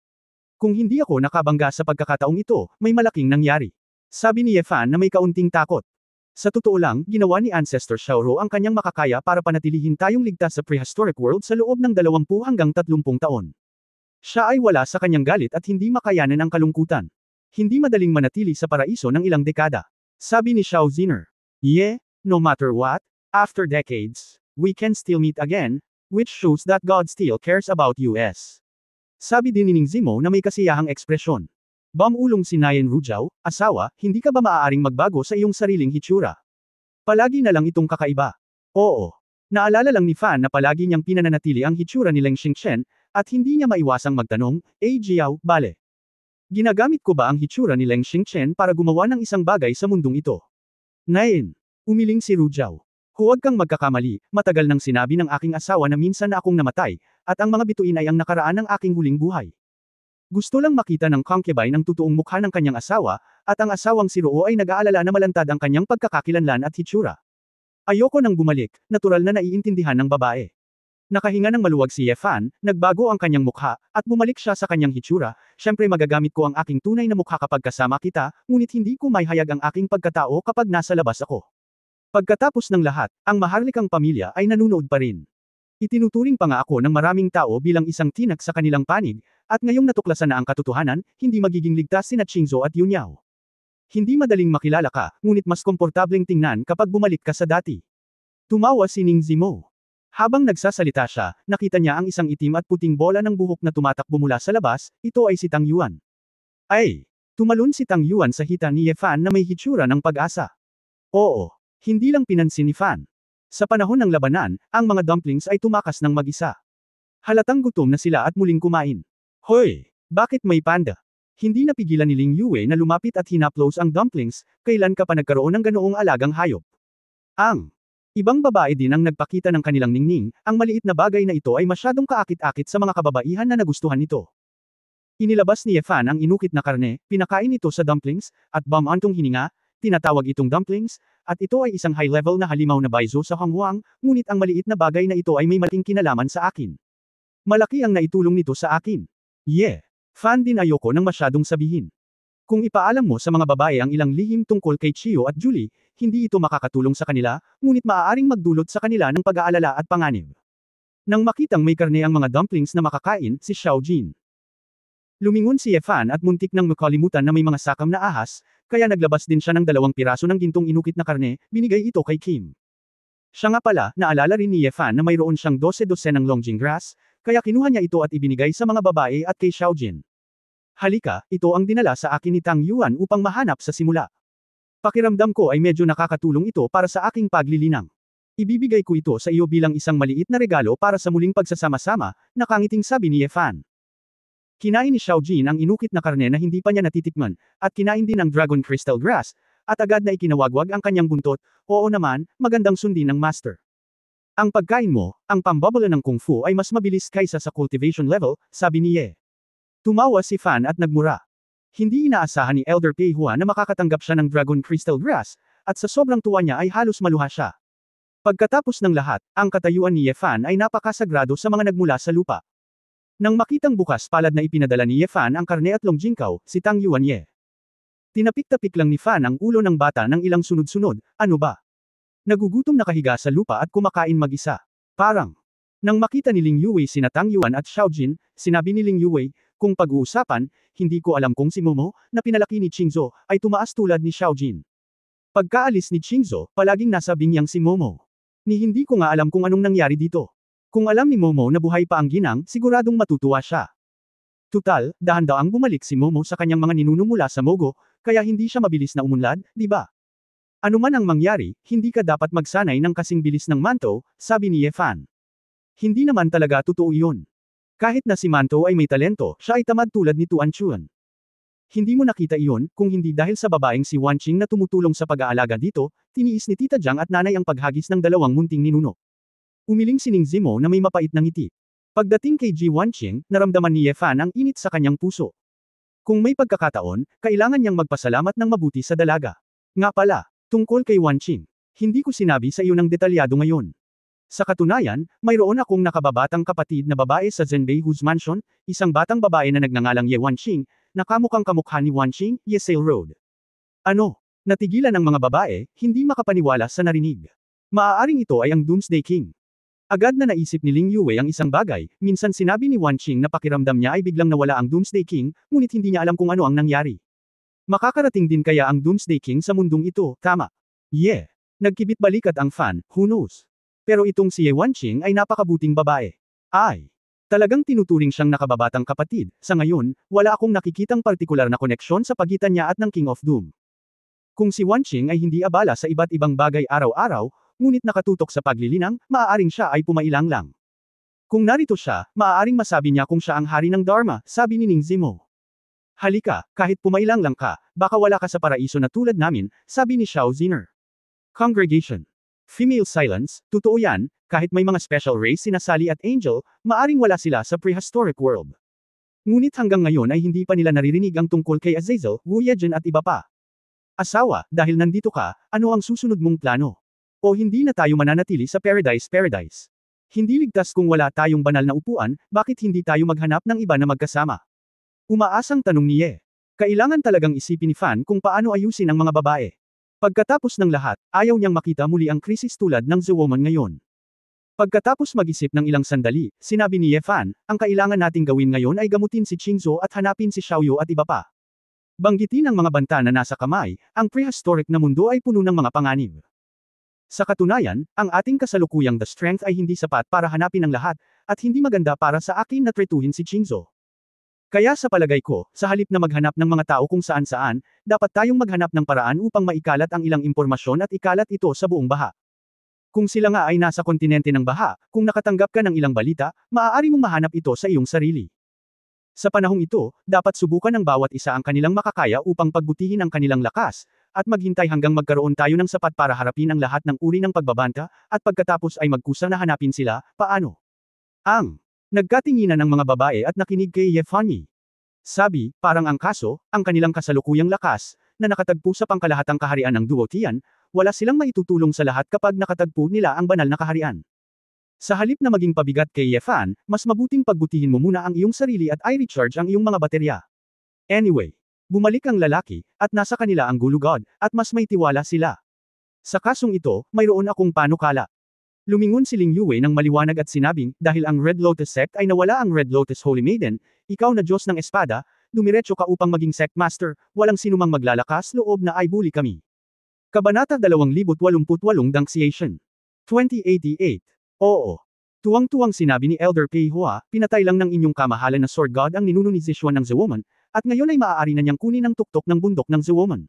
[SPEAKER 1] Kung hindi ako nakabangga sa pagkakataong ito, may malaking nangyari. Sabi ni Ye Fan na may kaunting takot. Sa totoo lang, ginawa ni Ancestor Xiao Ru ang kanyang makakaya para panatilihin tayong ligtas sa prehistoric world sa loob ng 20 hanggang 30 taon. Siya ay wala sa kanyang galit at hindi makayanan ang kalungkutan. Hindi madaling manatili sa paraiso ng ilang dekada. Sabi ni Xiao Ziner. No matter what, after decades, we can still meet again, which shows that God still cares about us. Sabi din ni Ning Zimo na may kasiyahang ekspresyon. Bamulong si Nayen Rujiao, asawa, hindi ka ba maaaring magbago sa iyong sariling hitsura? Palagi na lang itong kakaiba. Oo. Naalala lang ni Fan na palagi niyang pinananatili ang hitsura ni Leng Xingchen, at hindi niya maiwasang magtanong, Jiao, bale. Ginagamit ko ba ang hitsura ni Leng Xingchen para gumawa ng isang bagay sa mundong ito? Nayen. Umiling si Rujiao. Huwag kang magkakamali, matagal nang sinabi ng aking asawa na minsan na akong namatay, at ang mga bituin ay ang nakaraan ng aking huling buhay. Gusto lang makita ng concubine ang totoong mukha ng kanyang asawa, at ang asawang si Roo ay nag-aalala na malantad ang kanyang pagkakakilanlan at hitsura. Ayoko nang bumalik, natural na naiintindihan ng babae. Nakahinga ng maluwag si Ye Fan, nagbago ang kanyang mukha, at bumalik siya sa kanyang hitsura. Siyempre magagamit ko ang aking tunay na mukha kapag kasama kita, ngunit hindi ko maihayag ang aking pagkatao kapag nasa labas ako. Pagkatapos ng lahat, ang maharlikang pamilya ay nanunood pa rin. Itinuturing pa nga ako ng maraming tao bilang isang tinak sa kanilang panig, at ngayong natuklasan na ang katotohanan, hindi magiging ligtas sina Qingzhou at Yunyao. Hindi madaling makilala ka, ngunit mas komportableng tingnan kapag bumalik ka sa dati. Tumawa si Ning Zimo. Habang nagsasalita siya, nakita niya ang isang itim at puting bola ng buhok na tumatakbo mula sa labas, ito ay si Tang Yuan. Ay! Tumalon si Tang Yuan sa hita ni Ye Fan na may hitsura ng pag-asa. Oo, hindi lang pinansin ni Fan. Sa panahon ng labanan, ang mga dumplings ay tumakas ng mag-isa. Halatang gutom na sila at muling kumain. Hoy! Bakit may panda? Hindi napigilan ni Ling Yue na lumapit at hinaplos ang dumplings, kailan ka pa nagkaroon ng ganoong alagang hayop? Ang ibang babae din ang nagpakita ng kanilang ningning, ang maliit na bagay na ito ay masyadong kaakit-akit sa mga kababaihan na nagustuhan nito. Inilabas ni Ye Fan ang inukit na karne, pinakain ito sa dumplings, at bumantong hininga, tinatawag itong dumplings, at ito ay isang high-level na halimaw na baizo sa hangwang, ngunit ang maliit na bagay na ito ay may malaking kinalaman sa akin. Malaki ang naitulong nito sa akin. Ye Fan din ayoko nang masyadong sabihin. Kung ipaalam mo sa mga babae ang ilang lihim tungkol kay Chiyo at Julie, hindi ito makakatulong sa kanila, ngunit maaaring magdulot sa kanila ng pag-aalala at panganib. Nang makitang may karne ang mga dumplings na makakain, si Xiao Jin. Lumingon si Ye Fan at muntik nang makalimutan na may mga sakam na ahas, kaya naglabas din siya ng 2 piraso ng gintong inukit na karne, binigay ito kay Kim. Siya nga pala, naalala rin ni Ye Fan na mayroon siyang 12 ng longjing grass, kaya kinuha niya ito at ibinigay sa mga babae at kay Xiao Jin. Halika, ito ang dinala sa akin ni Tang Yuan upang mahanap sa simula. Pakiramdam ko ay medyo nakakatulong ito para sa aking paglilinang. Ibibigay ko ito sa iyo bilang isang maliit na regalo para sa muling pagsasama-sama, nakangiting sabi ni Ye Fan. Kinain ni Xiao Jin ang inukit na karne na hindi pa niya natitikman, at kinain din ang dragon crystal grass, at agad na ikinawagwag ang kanyang buntot, oo naman, magandang sundin ng master. Ang pagkain mo, ang pambabala ng kung fu ay mas mabilis kaysa sa cultivation level, sabi ni Ye. Tumawa si Fan at nagmura. Hindi inaasahan ni Elder Pei Hua na makakatanggap siya ng Dragon Crystal Grass, at sa sobrang tuwa niya ay halos maluha siya. Pagkatapos ng lahat, ang katayuan ni Ye Fan ay napakasagrado sa mga nagmula sa lupa. Nang makitang bukas palad na ipinadala ni Ye Fan ang karne at longjingkaw, si Tang Yuan Ye. Tinapik-tapik lang ni Fan ang ulo ng bata ng ilang sunod-sunod, ano ba? Nagugutom na kahiga sa lupa at kumakain mag-isa. Parang. Nang makita ni Ling Yue sina Tang Yuan at Xiao Jin, sinabi ni Ling Yue, kung pag-uusapan, hindi ko alam kung si Momo, na pinalaki ni Qingzhou, ay tumaas tulad ni Xiao Jin. Pagkaalis ni Qingzhou, palaging nasa bingyang si Momo. Ni hindi ko nga alam kung anong nangyari dito. Kung alam ni Momo na buhay pa ang ginang, siguradong matutuwa siya. Tutal, dahan-daang bumalik si Momo sa kanyang mga ninuno mula sa Mogo, kaya hindi siya mabilis na umunlad, di ba? Ano man ang mangyari, hindi ka dapat magsanay ng kasing bilis ng Manto, sabi ni Ye Fan. Hindi naman talaga totoo iyon. Kahit na si Manto ay may talento, siya ay tamad tulad ni Tuan Chuan. Hindi mo nakita iyon, kung hindi dahil sa babaeng si Wan Qing na tumutulong sa pag-aalaga dito, tiniis ni Tita Jiang at nanay ang paghagis ng 2 munting ninuno. Umiling si Ning Zimo na may mapait na ngiti. Pagdating kay Ji Wan Qing, naramdaman ni Ye Fan ang init sa kanyang puso. Kung may pagkakataon, kailangan niyang magpasalamat ng mabuti sa dalaga. Nga pala, tungkol kay Wan Qing, hindi ko sinabi sa iyo ng detalyado ngayon. Sa katunayan, mayroon akong nakababatang kapatid na babae sa Zhenbei Hu's mansion, isang batang babae na nagngangalang Ye Wanqing, na kamukhang kamukha ni Wanqing, Ye Sail Road. Ano? Natigilan ang mga babae, hindi makapaniwala sa narinig. Maaaring ito ay ang Doomsday King. Agad na naisip ni Ling Yue ang isang bagay, minsan sinabi ni Wanqing na pakiramdam niya ay biglang nawala ang Doomsday King, ngunit hindi niya alam kung ano ang nangyari. Makakarating din kaya ang Doomsday King sa mundong ito, tama? Yeah. Nagkibit balikat ang Fan, who knows? Pero itong si Ye Wanqing ay napakabuting babae. Ay. Talagang tinuturing siyang nakababatang kapatid, sa ngayon, wala akong nakikitang partikular na koneksyon sa pagitan niya at ng King of Doom. Kung si Wanqing ay hindi abala sa iba't ibang bagay araw-araw, ngunit nakatutok sa paglilinang, maaaring siya ay pumailang lang. Kung narito siya, maaaring masabi niya kung siya ang hari ng Dharma, sabi ni Ning Zimo. Halika, kahit pumailang lang ka, baka wala ka sa paraiso na tulad namin, sabi ni Xiao Ziner. Congregation. Female silence, totoo yan, kahit may mga special race sina Sally at Angel, maaring wala sila sa prehistoric world. Ngunit hanggang ngayon ay hindi pa nila naririnig ang tungkol kay Azazel, Wu Yejun at iba pa. Asawa, dahil nandito ka, ano ang susunod mong plano? O hindi na tayo mananatili sa Paradise? Hindi ligtas kung wala tayong banal na upuan, bakit hindi tayo maghanap ng iba na magkasama? Umaasang tanong ni Ye. Kailangan talagang isipin ni Fan kung paano ayusin ang mga babae. Pagkatapos ng lahat, ayaw niyang makita muli ang krisis tulad ng The Woman ngayon. Pagkatapos mag-isip ng ilang sandali, sinabi ni Ye Fan, ang kailangan nating gawin ngayon ay gamutin si Qingzhou at hanapin si Xiaoyu at iba pa. Banggitin ang mga banta na nasa kamay, ang prehistoric na mundo ay puno ng mga panganib. Sa katunayan, ang ating kasalukuyang The Strength ay hindi sapat para hanapin ang lahat, at hindi maganda para sa akin na tretuhin si Qingzhou. Kaya sa palagay ko, sa halip na maghanap ng mga tao kung saan-saan, dapat tayong maghanap ng paraan upang maikalat ang ilang impormasyon at ikalat ito sa buong baha. Kung sila nga ay nasa kontinente ng baha, kung nakatanggap ka ng ilang balita, maaari mong mahanap ito sa iyong sarili. Sa panahong ito, dapat subukan ng bawat isa ang kanilang makakaya upang pagbutihin ang kanilang lakas, at maghintay hanggang magkaroon tayo ng sapat para harapin ang lahat ng uri ng pagbabanta, at pagkatapos ay magkusa na hanapin sila, paano? Nagkatinginan ng mga babae at nakinig kay Ye Fanyi. Sabi, parang ang kaso, ang kanilang kasalukuyang lakas, na nakatagpo sa pangkalahatang kaharian ng Duotian, wala silang maitutulong sa lahat kapag nakatagpo nila ang banal na kaharian. Sa halip na maging pabigat kay Ye Fan, mas mabuting pagbutihin mo muna ang iyong sarili at i-recharge ang iyong mga baterya. Anyway, bumalik ang lalaki, at nasa kanila ang gulugod, at mas may tiwala sila. Sa kasong ito, mayroon akong panukala. Lumingon si Ling Yue ng maliwanag at sinabing, dahil ang Red Lotus Sect ay nawala ang Red Lotus Holy Maiden, ikaw na Diyos ng Espada, dumiretso ka upang maging Sect Master, walang sinumang maglalakas loob na ay bully kami. Kabanata 2088 Danciation 2088. Oo. Tuwang-tuwang sinabi ni Elder Pei Hua, pinatay lang ng inyong kamahalan na Sword God ang ninuno ni Zishuan ng The Woman, at ngayon ay maaari na niyang kunin ang tuktok ng bundok ng The Woman.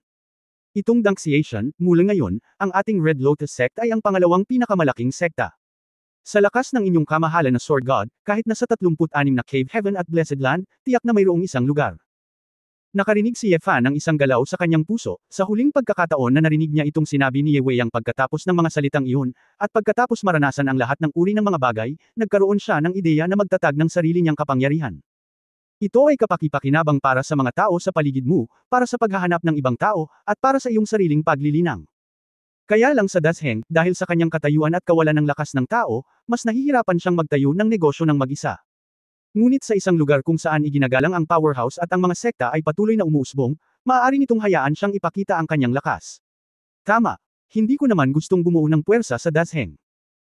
[SPEAKER 1] Itong Danciation, mula ngayon, ang ating Red Lotus Sect ay ang pangalawang pinakamalaking sekta. Sa lakas ng inyong kamahalan na Sword God, kahit nasa 36 na Cave Heaven at Blessed Land, tiyak na mayroong isang lugar. Nakarinig si Ye Fan ng isang galaw sa kanyang puso, sa huling pagkakataon na narinig niya itong sinabi ni Ye Wei pagkatapos ng mga salitang iyon, at pagkatapos maranasan ang lahat ng uri ng mga bagay, nagkaroon siya ng ideya na magtatag ng sarili niyang kapangyarihan. Ito ay kapakipakinabang para sa mga tao sa paligid mo, para sa paghahanap ng ibang tao, at para sa iyong sariling paglilinang. Kaya lang sa Dasheng, dahil sa kanyang katayuan at kawalan ng lakas ng tao, mas nahihirapan siyang magtayo ng negosyo ng mag-isa. Ngunit sa isang lugar kung saan iginagalang ang powerhouse at ang mga sekta ay patuloy na umuusbong, maaari nitong hayaan siyang ipakita ang kanyang lakas. Tama. Hindi ko naman gustong bumuo ng puwersa sa Dasheng.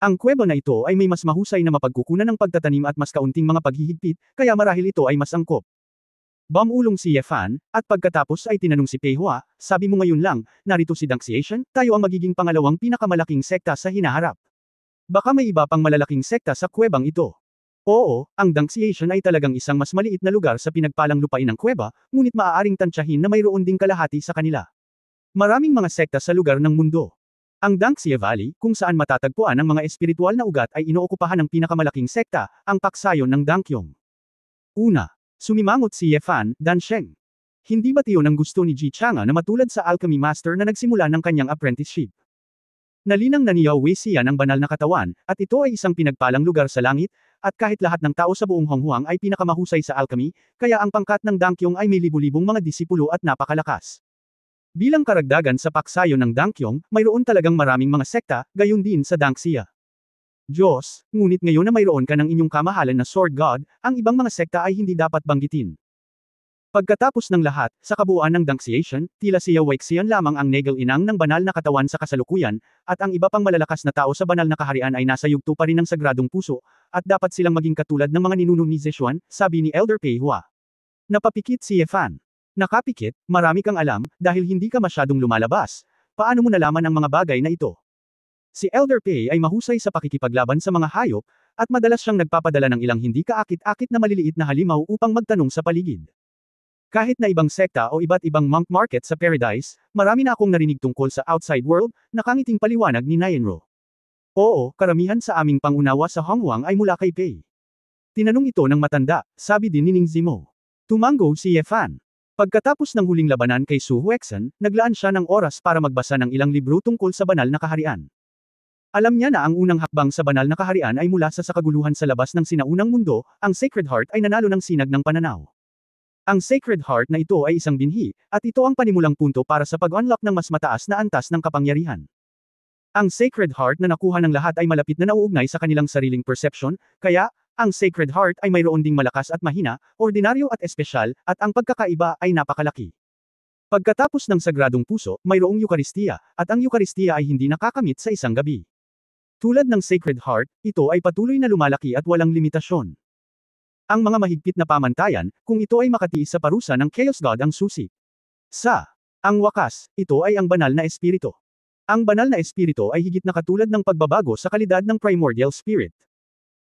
[SPEAKER 1] Ang kuweba na ito ay may mas mahusay na mapagkukunan ng pagtatanim at mas kaunting mga paghihigpit, kaya marahil ito ay mas angkop. Bumulong si Ye Fan, at pagkatapos ay tinanong si Pei Hua, sabi mo ngayon lang, narito si Danciation, tayo ang magiging pangalawang pinakamalaking sekta sa hinaharap. Baka may iba pang malalaking sekta sa kuwebang ito. Oo, ang Danciation ay talagang isang mas maliit na lugar sa pinagpalang lupain ng kuweba, ngunit maaaring tansyahin na mayroon ding kalahati sa kanila. Maraming mga sekta sa lugar ng mundo. Ang Dangxia Valley, kung saan matatagpuan ang mga espiritual na ugat ay inookupahan ng pinakamalaking sekta, ang paksayon ng Dangkyong. Una, sumimangot si Ye Fan, Dansheng. Hindi ba tiyon ang gusto ni Ji Chang'a na matulad sa alchemy master na nagsimula ng kanyang apprenticeship? Nalinang na ni Yao Wei Xian ang banal na katawan, at ito ay isang pinagpalang lugar sa langit, at kahit lahat ng tao sa buong Honghuang ay pinakamahusay sa alchemy, kaya ang pangkat ng Dangkyong ay may libu-libong mga disipulo at napakalakas. Bilang karagdagan sa paksayo ng Dangkyong, mayroon talagang maraming mga sekta, gayon din sa Dangxia. Diyos, ngunit ngayon na mayroon ka ng inyong kamahalan na Sword God, ang ibang mga sekta ay hindi dapat banggitin. Pagkatapos ng lahat, sa kabuuan ng Danciation, tila si Yao Weixian lamang ang negel-inang ng banal na katawan sa kasalukuyan, at ang iba pang malalakas na tao sa banal na kaharian ay nasa yugto pa rin ng sagradong puso, at dapat silang maging katulad ng mga ninuno ni Zishuan, sabi ni Elder Pei Hua. Napapikit si Ye Fan. Nakapikit, marami kang alam, dahil hindi ka masyadong lumalabas. Paano mo nalaman ang mga bagay na ito? Si Elder Pei ay mahusay sa pakikipaglaban sa mga hayop, at madalas siyang nagpapadala ng ilang hindi kaakit-akit na maliliit na halimaw upang magtanong sa paligid. Kahit na ibang sekta o iba't ibang monk market sa Paradise, marami na akong narinig tungkol sa outside world, nakangiting paliwanag ni Nianro. Oo, karamihan sa aming pangunawa sa Honghuang ay mula kay Pei. Tinanong ito ng matanda, sabi din ni Ning Zimo. Tumango si Ye Fan. Pagkatapos ng huling labanan kay Su Huexan, naglaan siya ng oras para magbasa ng ilang libro tungkol sa banal na kaharian. Alam niya na ang unang hakbang sa banal na kaharian ay mula sa kaguluhan sa labas ng sinaunang mundo, ang Sacred Heart ay nanalo ng sinag ng pananaw. Ang Sacred Heart na ito ay isang binhi, at ito ang panimulang punto para sa pag-unlock ng mas mataas na antas ng kapangyarihan. Ang Sacred Heart na nakuha ng lahat ay malapit na nauugnay sa kanilang sariling perception, kaya, ang Sacred Heart ay mayroon ding malakas at mahina, ordinaryo at espesyal, at ang pagkakaiba ay napakalaki. Pagkatapos ng Sagradong Puso, mayroong Eukaristiya, at ang Eukaristiya ay hindi nakakamit sa isang gabi. Tulad ng Sacred Heart, ito ay patuloy na lumalaki at walang limitasyon. Ang mga mahigpit na pamantayan, kung ito ay makatiis sa parusa ng Chaos God ang susi. Ang wakas, ito ay ang banal na espiritu. Ang banal na espiritu ay higit na katulad ng pagbabago sa kalidad ng primordial spirit.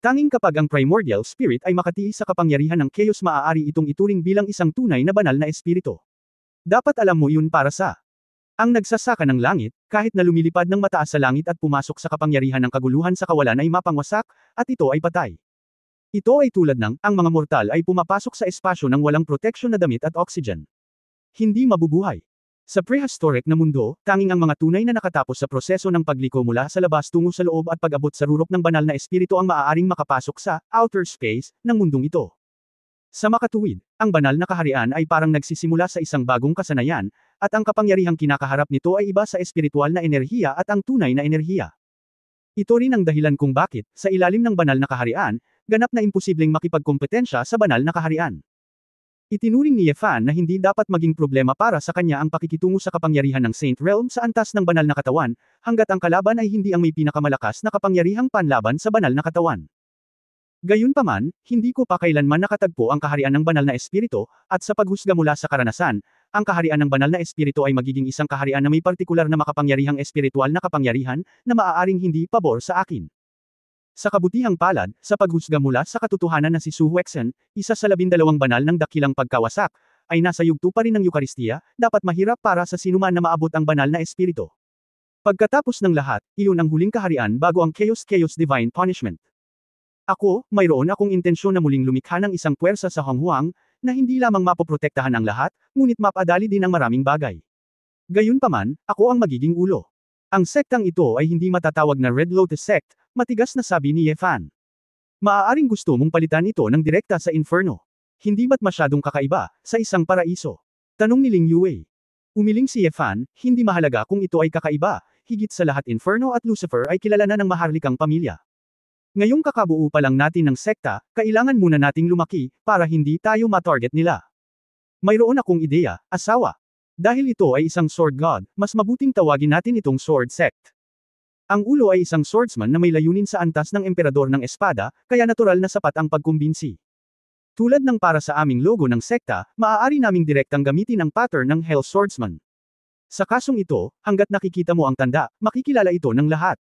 [SPEAKER 1] Tanging kapag ang primordial spirit ay makatiis sa kapangyarihan ng chaos, maaari itong ituring bilang isang tunay na banal na espiritu. Dapat alam mo yun para sa ang nagsasaka ng langit, kahit na lumilipad ng mataas sa langit at pumasok sa kapangyarihan ng kaguluhan sa kawalan ay mapangwasak, at ito ay patay. Ito ay tulad ng, ang mga mortal ay pumapasok sa espasyo ng walang proteksyon na damit at oxygen. Hindi mabubuhay. Sa prehistoric na mundo, tanging ang mga tunay na nakatapos sa proseso ng pagliko mula sa labas tungo sa loob at pag-abot sa rurok ng banal na espiritu ang maaaring makapasok sa outer space ng mundong ito. Sa makatuwid, ang banal na kaharian ay parang nagsisimula sa isang bagong kasanayan, at ang kapangyarihang kinakaharap nito ay iba sa espiritual na enerhiya at ang tunay na enerhiya. Ito rin ang dahilan kung bakit, sa ilalim ng banal na kaharian, ganap na imposibleng makipagkompetensya sa banal na kaharian. Itinuring ni Yefan na hindi dapat maging problema para sa kanya ang pakikitungo sa kapangyarihan ng Saint Realm sa antas ng banal na katawan, hanggat ang kalaban ay hindi ang may pinakamalakas na kapangyarihang panlaban sa banal na katawan. Gayunpaman, hindi ko pa kailanman nakatagpo ang kaharian ng banal na espiritu, at sa paghusga mula sa karanasan, ang kaharian ng banal na espiritu ay magiging isang kaharian na may partikular na makapangyarihang espiritual na kapangyarihan, na maaaring hindi pabor sa akin. Sa kabutihang palad, sa paghusga mula sa katotohanan na si Su Huexen, isa sa 12 banal ng dakilang pagkawasak, ay nasa yugto pa rin ng Eukaristiya, dapat mahirap para sa sinuman na maabot ang banal na espiritu. Pagkatapos ng lahat, iyon ang huling kaharian bago ang Chaos Divine Punishment. Ako, mayroon akong intensyon na muling lumikha ng isang puwersa sa Honghuang, na hindi lamang mapoprotektahan ang lahat, ngunit mapadali din ang maraming bagay. Gayunpaman, ako ang magiging ulo. Ang sektang ito ay hindi matatawag na Red Lotus Sect, matigas na sabi ni Yefan. Maaaring gusto mong palitan ito ng direkta sa inferno. Hindi ba't masyadong kakaiba, sa isang paraiso? Tanong ni Ling Yue. Umiling si Yefan, hindi mahalaga kung ito ay kakaiba, higit sa lahat Inferno at Lucifer ay kilala na ng maharlikang pamilya. Ngayong kakabuo pa lang natin ng sekta, kailangan muna nating lumaki, para hindi tayo matarget nila. Mayroon akong ideya, asawa. Dahil ito ay isang sword god, mas mabuting tawagin natin itong sword sect. Ang ulo ay isang swordsman na may layunin sa antas ng emperador ng espada, kaya natural na sapat ang pagkumbinsi. Tulad ng para sa aming logo ng sekta, maaari naming direktang gamitin ang pattern ng Hell Swordsman. Sa kasong ito, hanggat nakikita mo ang tanda, makikilala ito ng lahat.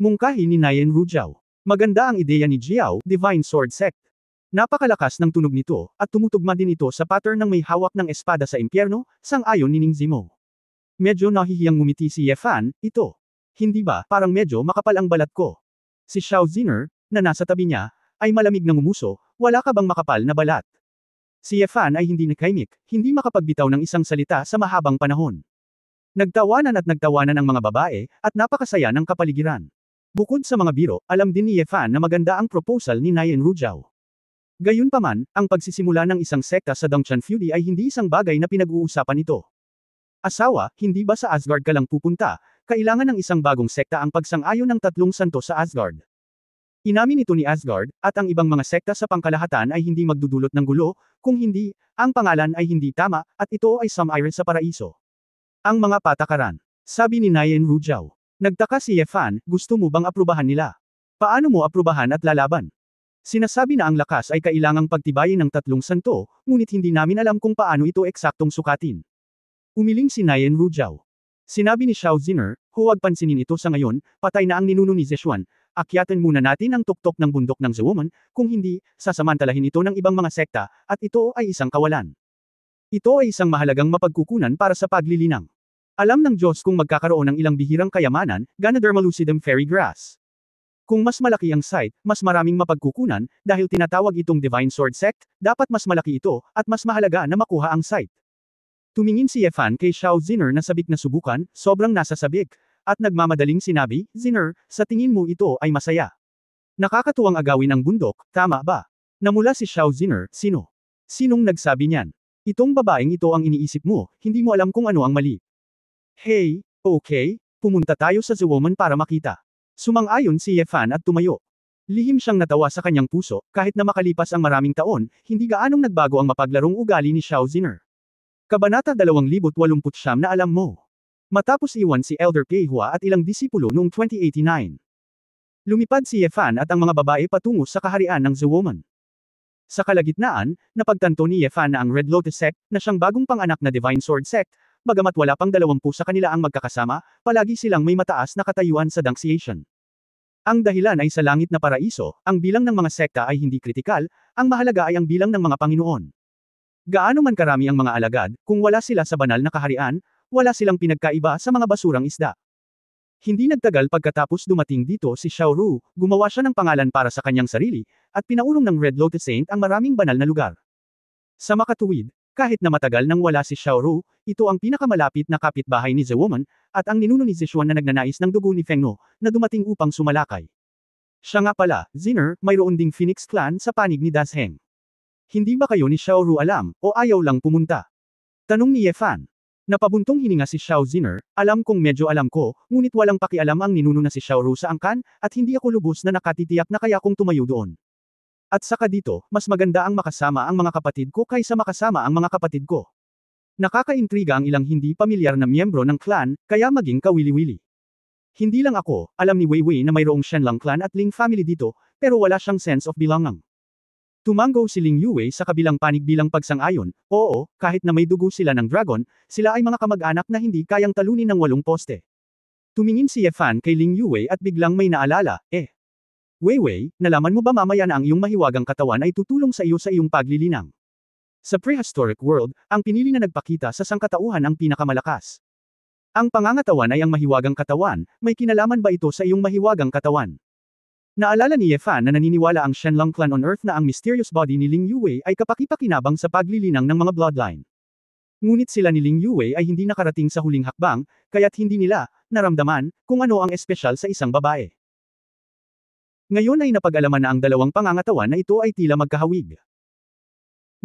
[SPEAKER 1] Mungkahi ni Nayen Rujiao. Maganda ang ideya ni Jiao, Divine Sword Sect. Napakalakas ng tunog nito, at tumutugma din ito sa pattern ng may hawak ng espada sa impyerno, sang-ayon ni Ning Zimo. Medyo nahihiyang ngumiti si Yefan, ito. Hindi ba, parang medyo makapal ang balat ko. Si Xiao Ziner, na nasa tabi niya, ay malamig na ngumuso, wala ka bang makapal na balat? Si Yefan ay hindi nakaimik, hindi makapagbitaw ng isang salita sa mahabang panahon. Nagtawanan at nagtawanan ang mga babae, at napakasaya ng kapaligiran. Bukod sa mga biro, alam din ni Yefan na maganda ang proposal ni Nayen Rujiao. Gayunpaman, ang pagsisimula ng isang sekta sa Dongchan Feudi ay hindi isang bagay na pinag-uusapan ito. Asawa, hindi ba sa Asgard ka lang pupunta? Kailangan ng isang bagong sekta ang pagsang-ayon ng 3 santo sa Asgard. Inamin ito ni Asgard, at ang ibang mga sekta sa pangkalahatan ay hindi magdudulot ng gulo, kung hindi, ang pangalan ay hindi tama, at ito ay Sumire sa paraiso. Ang mga patakaran. Sabi ni Nayen Rujiao. Nagtaka si Yefan, gusto mo bang aprubahan nila? Paano mo aprubahan at lalaban? Sinasabi na ang lakas ay kailangang pagtibayin ng 3 santo, ngunit hindi namin alam kung paano ito eksaktong sukatin. Umiling si Nayen Rujiao. Sinabi ni Xiao Ziner, huwag pansinin ito sa ngayon, patay na ang ninuno ni Zeshuan, akyatan muna natin ang tuktok ng bundok ng Zewoman, kung hindi, sasamantalahin ito ng ibang mga sekta, at ito ay isang kawalan. Ito ay isang mahalagang mapagkukunan para sa paglilinang. Alam ng Diyos kung magkakaroon ng ilang bihirang kayamanan, Ganoderma lucidum fairy grass. Kung mas malaki ang site, mas maraming mapagkukunan, dahil tinatawag itong Divine Sword Sect, dapat mas malaki ito, at mas mahalaga na makuha ang site. Tumingin si Yefan kay Xiao Ziner na sabik na subukan, sobrang nasa sabik, at nagmamadaling sinabi, Ziner, sa tingin mo ito ay masaya. Nakakatuwang agawin ang bundok, tama ba? Namula si Xiao Ziner, sino? Sinong nagsabi niyan? Itong babaeng ito ang iniisip mo, hindi mo alam kung ano ang mali. Hey, okay, Pumunta tayo sa The Woman para makita. Sumang-ayon si Ye Fan at tumayo. Lihim siyang natawa sa kanyang puso, kahit na makalipas ang maraming taon, hindi gaanong nagbago ang mapaglarong ugali ni Xiao Ziner. Kabanata 2089 na alam mo. Matapos iwan si Elder Keihua at ilang disipulo noong 2089. Lumipad si Ye Fan at ang mga babae patungo sa kaharian ng The Woman. Sa kalagitnaan, napagtanto ni Ye Fan na ang Red Lotus Sect, na siyang bagong panganak na Divine Sword Sect, bagamat wala pang 20 sa kanila ang magkakasama, palagi silang may mataas na katayuan sa Danciation. Ang dahilan ay sa langit na paraiso, ang bilang ng mga sekta ay hindi kritikal, ang mahalaga ay ang bilang ng mga Panginoon. Gaano man karami ang mga alagad, kung wala sila sa banal na kaharian, wala silang pinagkaiba sa mga basurang isda. Hindi nagtagal pagkatapos dumating dito si Xiao Ru, gumawa siya ng pangalan para sa kanyang sarili, at pinaurong ng Red Lotus Saint ang maraming banal na lugar. Sa makatuwid, kahit na matagal nang wala si Xiao Ru, ito ang pinakamalapit na kapitbahay ni The Woman, at ang ninuno ni Zishuan na nagnanais ng dugo ni Feng No, na dumating upang sumalakay. Siya nga pala, Ziner, mayroon ding Phoenix Clan sa panig ni Dasheng. Hindi ba kayo ni Xiao Ru alam, o ayaw lang pumunta? Tanong ni Ye Fan. Napabuntong hininga si Xiao Ziner, alam kong medyo alam ko, ngunit walang pakialam ang ninuno na si Xiao Ru sa angkan, at hindi ako lubos na nakatitiyak na kaya kong tumayo doon. At saka dito, mas maganda ang makasama ang mga kapatid ko kaysa makasama ang mga kapatid ko. Nakakaintriga ang ilang hindi pamilyar na miyembro ng clan, kaya maging kawili-wili. Hindi lang ako, alam ni Wei Wei na mayroong Shenlang clan at Ling family dito, pero wala siyang sense of belonging. Tumango si Ling Yue sa kabilang panig bilang pagsang-ayon, oo, kahit na may dugo sila ng dragon, sila ay mga kamag-anak na hindi kayang talunin ng 8 poste. Tumingin si Ye Fan kay Ling Yue at biglang may naalala, Wei Wei, nalaman mo ba mamaya na ang iyong mahiwagang katawan ay tutulong sa iyo sa iyong paglilinang? Sa prehistoric world, ang pinili na nagpakita sa sangkatauhan ang pinakamalakas. Ang pangangatawan ay ang mahiwagang katawan, may kinalaman ba ito sa iyong mahiwagang katawan? Naalala ni Ye Fan na naniniwala ang Shenlong clan on Earth na ang mysterious body ni Ling Yue ay kapakipakinabang sa paglilinang ng mga bloodline. Ngunit sila ni Ling Yue ay hindi nakarating sa huling hakbang, kaya't hindi nila naramdaman kung ano ang espesyal sa isang babae. Ngayon ay napag-alaman na ang dalawang pangangatawan na ito ay tila magkahawig.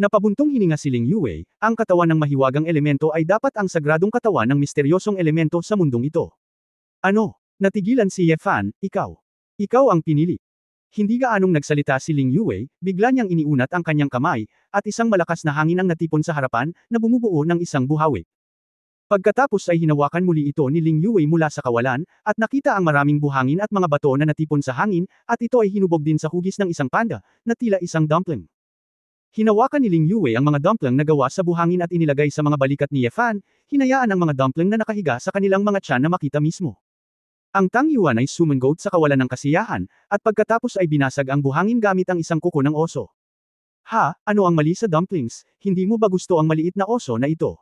[SPEAKER 1] Napabuntong hininga si Ling Yue, ang katawan ng mahiwagang elemento ay dapat ang sagradong katawan ng misteryosong elemento sa mundong ito. Ano? Natigilan si Ye Fan, ikaw. Ikaw ang pinili. Hindi gaanong nagsalita si Ling Yue, bigla niyang iniunat ang kanyang kamay, at isang malakas na hangin ang natipon sa harapan, na bumubuo ng isang buhawi. Pagkatapos ay hinawakan muli ito ni Ling Yue mula sa kawalan, at nakita ang maraming buhangin at mga bato na natipon sa hangin, at ito ay hinubog din sa hugis ng isang panda, na tila isang dumpling. Hinawakan ni Ling Yue ang mga dumpling na gawa sa buhangin at inilagay sa mga balikat ni Ye Fan, hinayaan ang mga dumpling na nakahiga sa kanilang mga tiyan na makita mismo. Ang Tang Yuan ay sumangot sa kawalan ng kasiyahan, at pagkatapos ay binasag ang buhangin gamit ang isang kuko ng oso. Ha, ano ang mali sa dumplings, hindi mo ba gusto ang maliit na oso na ito?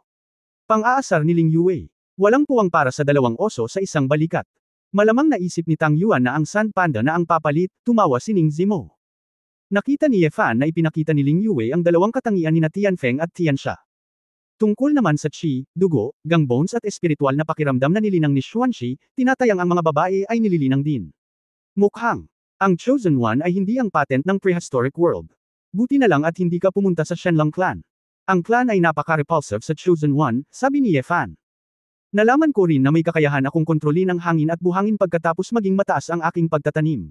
[SPEAKER 1] Pang-aasar ni Ling Yue. Walang puwang para sa dalawang oso sa isang balikat. Malamang naisip ni Tang Yuan na ang Sand Panda na ang papalit, tumawa si Ning Zimo. Nakita ni Ye Fan na ipinakita ni Ling Yue ang dalawang katangian ni Tianfeng at Tiansha. Tungkol naman sa chi, dugo, gangbones at espiritual na pakiramdam na nilinang ni Xuanxi, tinatayang ang mga babae ay nililinang din. Mukhang, ang Chosen One ay hindi ang patent ng prehistoric world. Buti na lang at hindi ka pumunta sa Shenlong clan. Ang clan ay napaka-repulsive sa Chosen One, sabi ni Ye Fan. Nalaman ko rin na may kakayahan akong kontrolin ang hangin at buhangin pagkatapos maging mataas ang aking pagtatanim.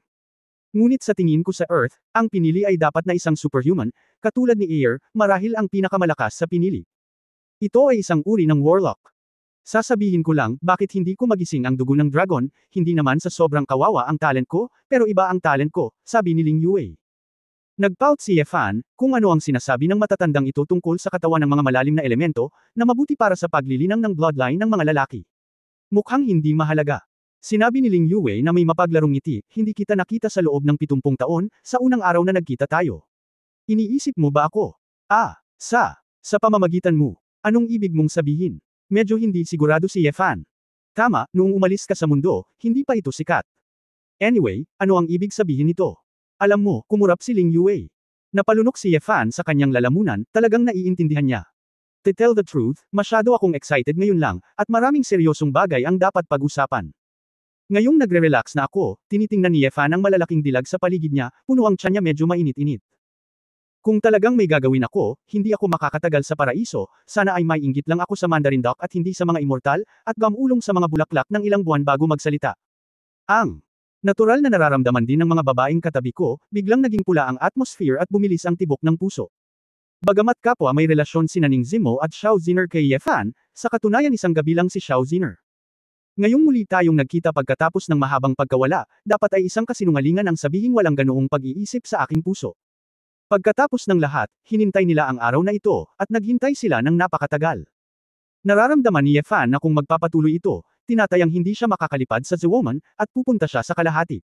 [SPEAKER 1] Ngunit sa tingin ko sa Earth, ang pinili ay dapat na isang superhuman, katulad ni Air, marahil ang pinakamalakas sa pinili. Ito ay isang uri ng warlock. Sasabihin ko lang, bakit hindi ko magising ang dugo ng dragon, hindi naman sa sobrang kawawa ang talent ko, pero iba ang talent ko, sabi ni Ling Yue. Nagpout si Ye Fan, kung ano ang sinasabi ng matatandang ito tungkol sa katawan ng mga malalim na elemento, na mabuti para sa paglilinang ng bloodline ng mga lalaki. Mukhang hindi mahalaga. Sinabi ni Ling Yue na may mapaglarong ngiti, hindi kita nakita sa loob ng 70 taon, sa unang araw na nagkita tayo. Iniisip mo ba ako? Sa pamamagitan mo. Anong ibig mong sabihin? Medyo hindi sigurado si Ye Fan. Tama, noong umalis ka sa mundo, hindi pa ito sikat. Anyway, ano ang ibig sabihin nito? Alam mo, kumurap si Ling Yue. Napalunok si Ye Fan sa kanyang lalamunan, talagang naiintindihan niya. To tell the truth, masyado akong excited ngayon lang, at maraming seryosong bagay ang dapat pag-usapan. Ngayong nagre-relax na ako, tinitingnan ni Ye Fan ang malalaking dilag sa paligid niya, puno ang tiyan niya medyo mainit-init. Kung talagang may gagawin ako, hindi ako makakatagal sa paraiso, sana ay may inggit lang ako sa Mandarin Duck at hindi sa mga immortal, at gamulong sa mga bulaklak ng ilang buwan bago magsalita. Ang natural na nararamdaman din ng mga babaeng katabi ko, biglang naging pula ang atmosphere at bumilis ang tibok ng puso. Bagamat kapwa may relasyon sina Ning Zimo at Xiao Ziner kay Ye Fan, sa katunayan isang gabi lang si Xiao Ziner. Ngayong muli tayong nagkita pagkatapos ng mahabang pagkawala, dapat ay isang kasinungalingan ang sabihing walang ganoong pag-iisip sa aking puso. Pagkatapos ng lahat, hinintay nila ang araw na ito, at naghintay sila ng napakatagal. Nararamdaman ni Ye Fan na kung magpapatuloy ito, tinatayang hindi siya makakalipad sa The Woman, at pupunta siya sa kalahati.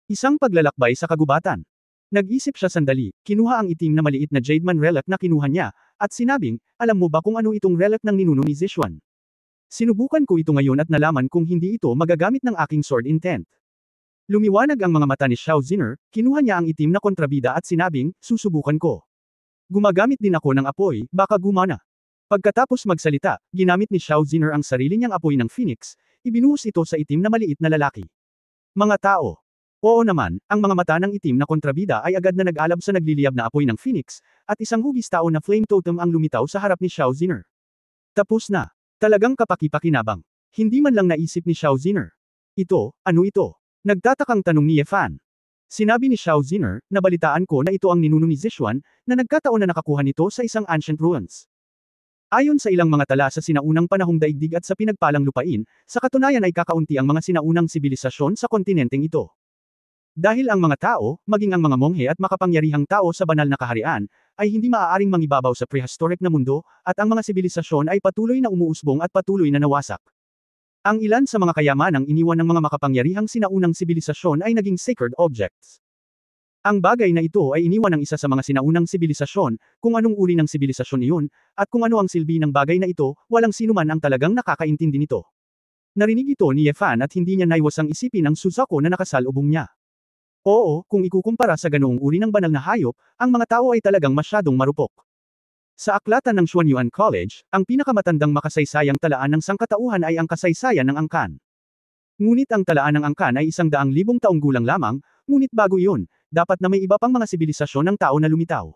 [SPEAKER 1] Isang paglalakbay sa kagubatan. Nag-isip siya sandali, kinuha ang itim na maliit na Jademan relic na kinuha niya, at sinabing, alam mo ba kung ano itong relic ng ninuno ni Zishuan? Sinubukan ko ito ngayon at nalaman kung hindi ito magagamit ng aking sword intent. Lumiwanag ang mga mata ni Xiao Ziner, kinuha niya ang itim na kontrabida at sinabing, susubukan ko. Gumagamit din ako ng apoy, baka gumana. Pagkatapos magsalita, ginamit ni Xiao Ziner ang sarili niyang apoy ng phoenix, ibinuhos ito sa itim na maliit na lalaki. Mga tao. Oo naman, ang mga mata ng itim na kontrabida ay agad na nag-alab sa nagliliyab na apoy ng phoenix, at isang hugis tao na flame totem ang lumitaw sa harap ni Xiao Ziner. Tapos na. Talagang kapaki-pakinabang. Hindi man lang naisip ni Xiao Ziner. Ito, ano ito? Nagtatakang tanong ni Ye Fan. Sinabi ni Xiao Ziner, nabalitaan ko na ito ang ninuno ni Zishuan, na nagkataon na nakakuha nito sa isang ancient ruins. Ayon sa ilang mga tala sa sinaunang panahong daigdig at sa pinagpalang lupain, sa katunayan ay kakaunti ang mga sinaunang sibilisasyon sa kontinenteng ito. Dahil ang mga tao, maging ang mga monghe at makapangyarihang tao sa banal na kaharian, ay hindi maaaring mangibabaw sa prehistoric na mundo, at ang mga sibilisasyon ay patuloy na umuusbong at patuloy na nawasak. Ang ilan sa mga kayamanang iniwan ng mga makapangyarihang sinaunang sibilisasyon ay naging sacred objects. Ang bagay na ito ay iniwan ng isa sa mga sinaunang sibilisasyon, kung anong uri ng sibilisasyon iyon, at kung ano ang silbi ng bagay na ito, walang sinuman ang talagang nakakaintindi nito. Narinig ito ni Ye Fan at hindi niya naiwasang isipin ang Suzaku na nakasalubong niya. Oo, kung ikukumpara sa ganoong uri ng banal na hayop, ang mga tao ay talagang masyadong marupok. Sa aklatan ng Xuanyuan College, ang pinakamatandang makasaysayang talaan ng sangkatauhan ay ang kasaysayan ng angkan. Ngunit ang talaan ng angkan ay 100,000 taong gulang lamang, ngunit bago iyon, dapat na may iba pang mga sibilisasyon ng tao na lumitaw.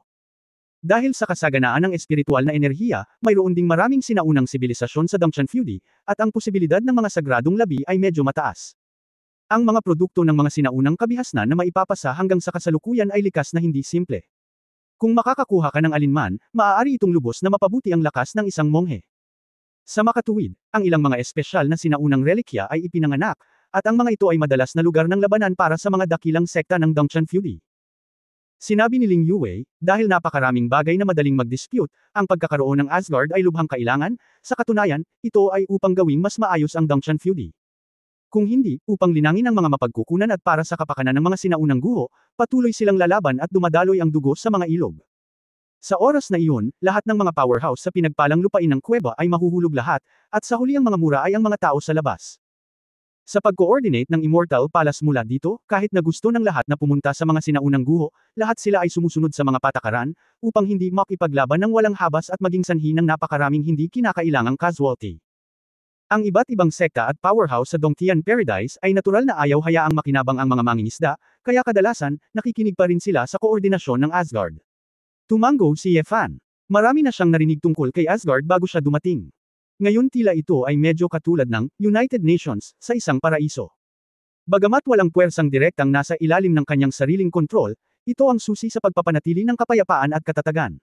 [SPEAKER 1] Dahil sa kasaganaan ng espiritual na enerhiya, mayroon ding maraming sinaunang sibilisasyon sa Dongtian Feudi, at ang posibilidad ng mga sagradong labi ay medyo mataas. Ang mga produkto ng mga sinaunang kabihasnan na maipapasa hanggang sa kasalukuyan ay likas na hindi simple. Kung makakakuha ka ng alinman, maaari itong lubos na mapabuti ang lakas ng isang monghe. Sa makatuwid, ang ilang mga espesyal na sinaunang relikya ay ipinanganak, at ang mga ito ay madalas na lugar ng labanan para sa mga dakilang sekta ng Dongtian Feudi. Sinabi ni Ling Yue, dahil napakaraming bagay na madaling mag-dispute, ang pagkakaroon ng Asgard ay lubhang kailangan, sa katunayan, ito ay upang gawing mas maayos ang Dongtian Feudi. Kung hindi, upang linangin ang mga mapagkukunan at para sa kapakanan ng mga sinaunang guho, patuloy silang lalaban at dumadaloy ang dugo sa mga ilog. Sa oras na iyon, lahat ng mga powerhouse sa pinagpalang lupain ng kuweba ay mahuhulog lahat, at sa huli ang mga mura ay ang mga tao sa labas. Sa pag-coordinate ng Immortal Palace mula dito, kahit na gusto ng lahat na pumunta sa mga sinaunang guho, lahat sila ay sumusunod sa mga patakaran, upang hindi makipaglaban ng walang habas at maging sanhi ng napakaraming hindi kinakailangang casualty. Ang iba't ibang sekta at powerhouse sa Dongtian Paradise ay natural na ayaw hayaang makinabang ang mga mangingisda, kaya kadalasan, nakikinig pa rin sila sa koordinasyon ng Asgard. Tumango si Ye Fan. Marami na siyang narinig tungkol kay Asgard bago siya dumating. Ngayon tila ito ay medyo katulad ng United Nations sa isang paraiso. Bagamat walang puwersang direktang nasa ilalim ng kanyang sariling kontrol, ito ang susi sa pagpapanatili ng kapayapaan at katatagan.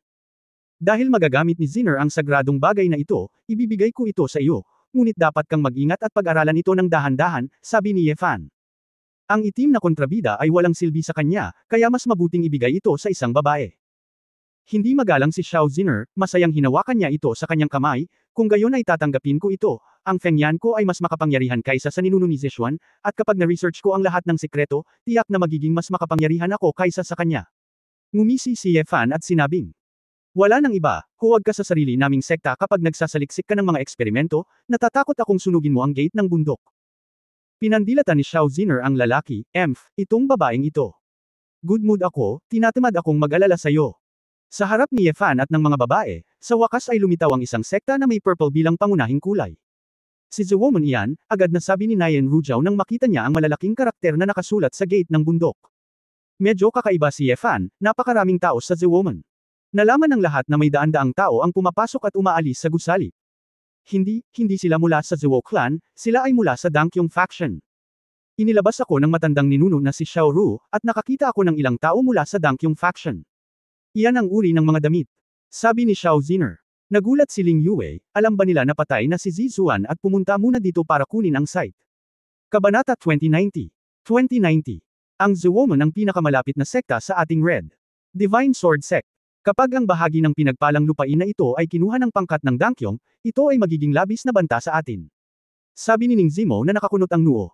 [SPEAKER 1] Dahil magagamit ni Ziner ang sagradong bagay na ito, ibibigay ko ito sa iyo. Ngunit dapat kang mag-ingat at pag-aralan ito ng dahan-dahan, sabi ni Ye Fan. Ang itim na kontrabida ay walang silbi sa kanya, kaya mas mabuting ibigay ito sa isang babae. Hindi magalang si Xiao Ziner, masayang hinawakan niya ito sa kanyang kamay, kung gayon ay tatanggapin ko ito, ang fengyan ko ay mas makapangyarihan kaysa sa ninuno ni Zishuan, at kapag na-research ko ang lahat ng sikreto, tiyak na magiging mas makapangyarihan ako kaysa sa kanya. Ngumisi si Ye Fan at sinabing, wala nang iba, huwag ka sa sarili naming sekta kapag nagsasaliksik ka ng mga eksperimento, natatakot akong sunugin mo ang gate ng bundok. Pinandilatan ni Xiao Ziner ang lalaki, itong babaeng ito. Good mood ako, tinatamad akong mag-alala sa'yo. Sa harap ni Ye Fan at ng mga babae, sa wakas ay lumitaw ang isang sekta na may purple bilang pangunahing kulay. Si The Woman iyan, agad na sabi ni Nayen Rujiao nang makita niya ang malalaking karakter na nakasulat sa gate ng bundok. Medyo kakaiba si Yefan, napakaraming tao sa The Woman. Nalaman ng lahat na may daan-daang tao ang pumapasok at umaalis sa gusali. Hindi sila mula sa Zhuo clan, sila ay mula sa Dankyong faction. Inilabas ako ng matandang ninuno na si Xiao Ru, at nakakita ako ng ilang tao mula sa Dankyong faction. Iyan ang uri ng mga damit. Sabi ni Xiao Ziner. Nagulat si Ling Yue, alam ba nila na patay na si Zizuan at pumunta muna dito para kunin ang site. Kabanata 2090. 2090. Ang The Woman ang pinakamalapit na sekta sa ating Red Divine Sword Sect. Kapag ang bahagi ng pinagpalang lupain na ito ay kinuha ng pangkat ng Dankyong, ito ay magiging labis na banta sa atin. Sabi ni Ning Zimo na nakakunot ang noo.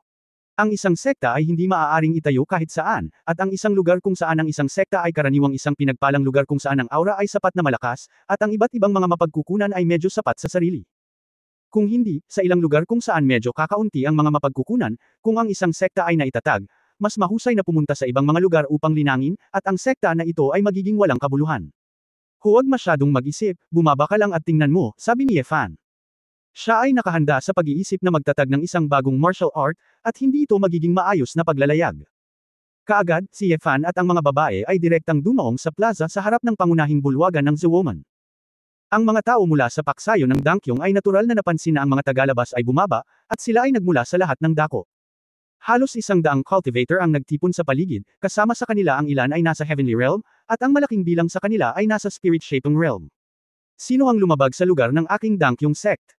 [SPEAKER 1] Ang isang sekta ay hindi maaaring itayo kahit saan, at ang isang lugar kung saan ang isang sekta ay karaniwang isang pinagpalang lugar kung saan ang aura ay sapat na malakas, at ang iba't ibang mga mapagkukunan ay medyo sapat sa sarili. Kung hindi, sa ilang lugar kung saan medyo kakaunti ang mga mapagkukunan, kung ang isang sekta ay naitatag, mas mahusay na pumunta sa ibang mga lugar upang linangin, at ang sekta na ito ay magiging walang kabuluhan. Huwag masyadong mag-isip, bumaba ka lang at tingnan mo, sabi ni Yefan. Siya ay nakahanda sa pag-iisip na magtatag ng isang bagong martial art, at hindi ito magiging maayos na paglalayag. Kaagad, si Yefan at ang mga babae ay direktang dumaong sa plaza sa harap ng pangunahing bulwagan ng The Woman. Ang mga tao mula sa paksayo ng Dankyong ay natural na napansin na ang mga tagalabas ay bumaba, at sila ay nagmula sa lahat ng dako. Halos 100 cultivator ang nagtipon sa paligid, kasama sa kanila ang ilan ay nasa Heavenly Realm, at ang malaking bilang sa kanila ay nasa Spirit-Shaping Realm. Sino ang lumabag sa lugar ng aking Dankyong sect?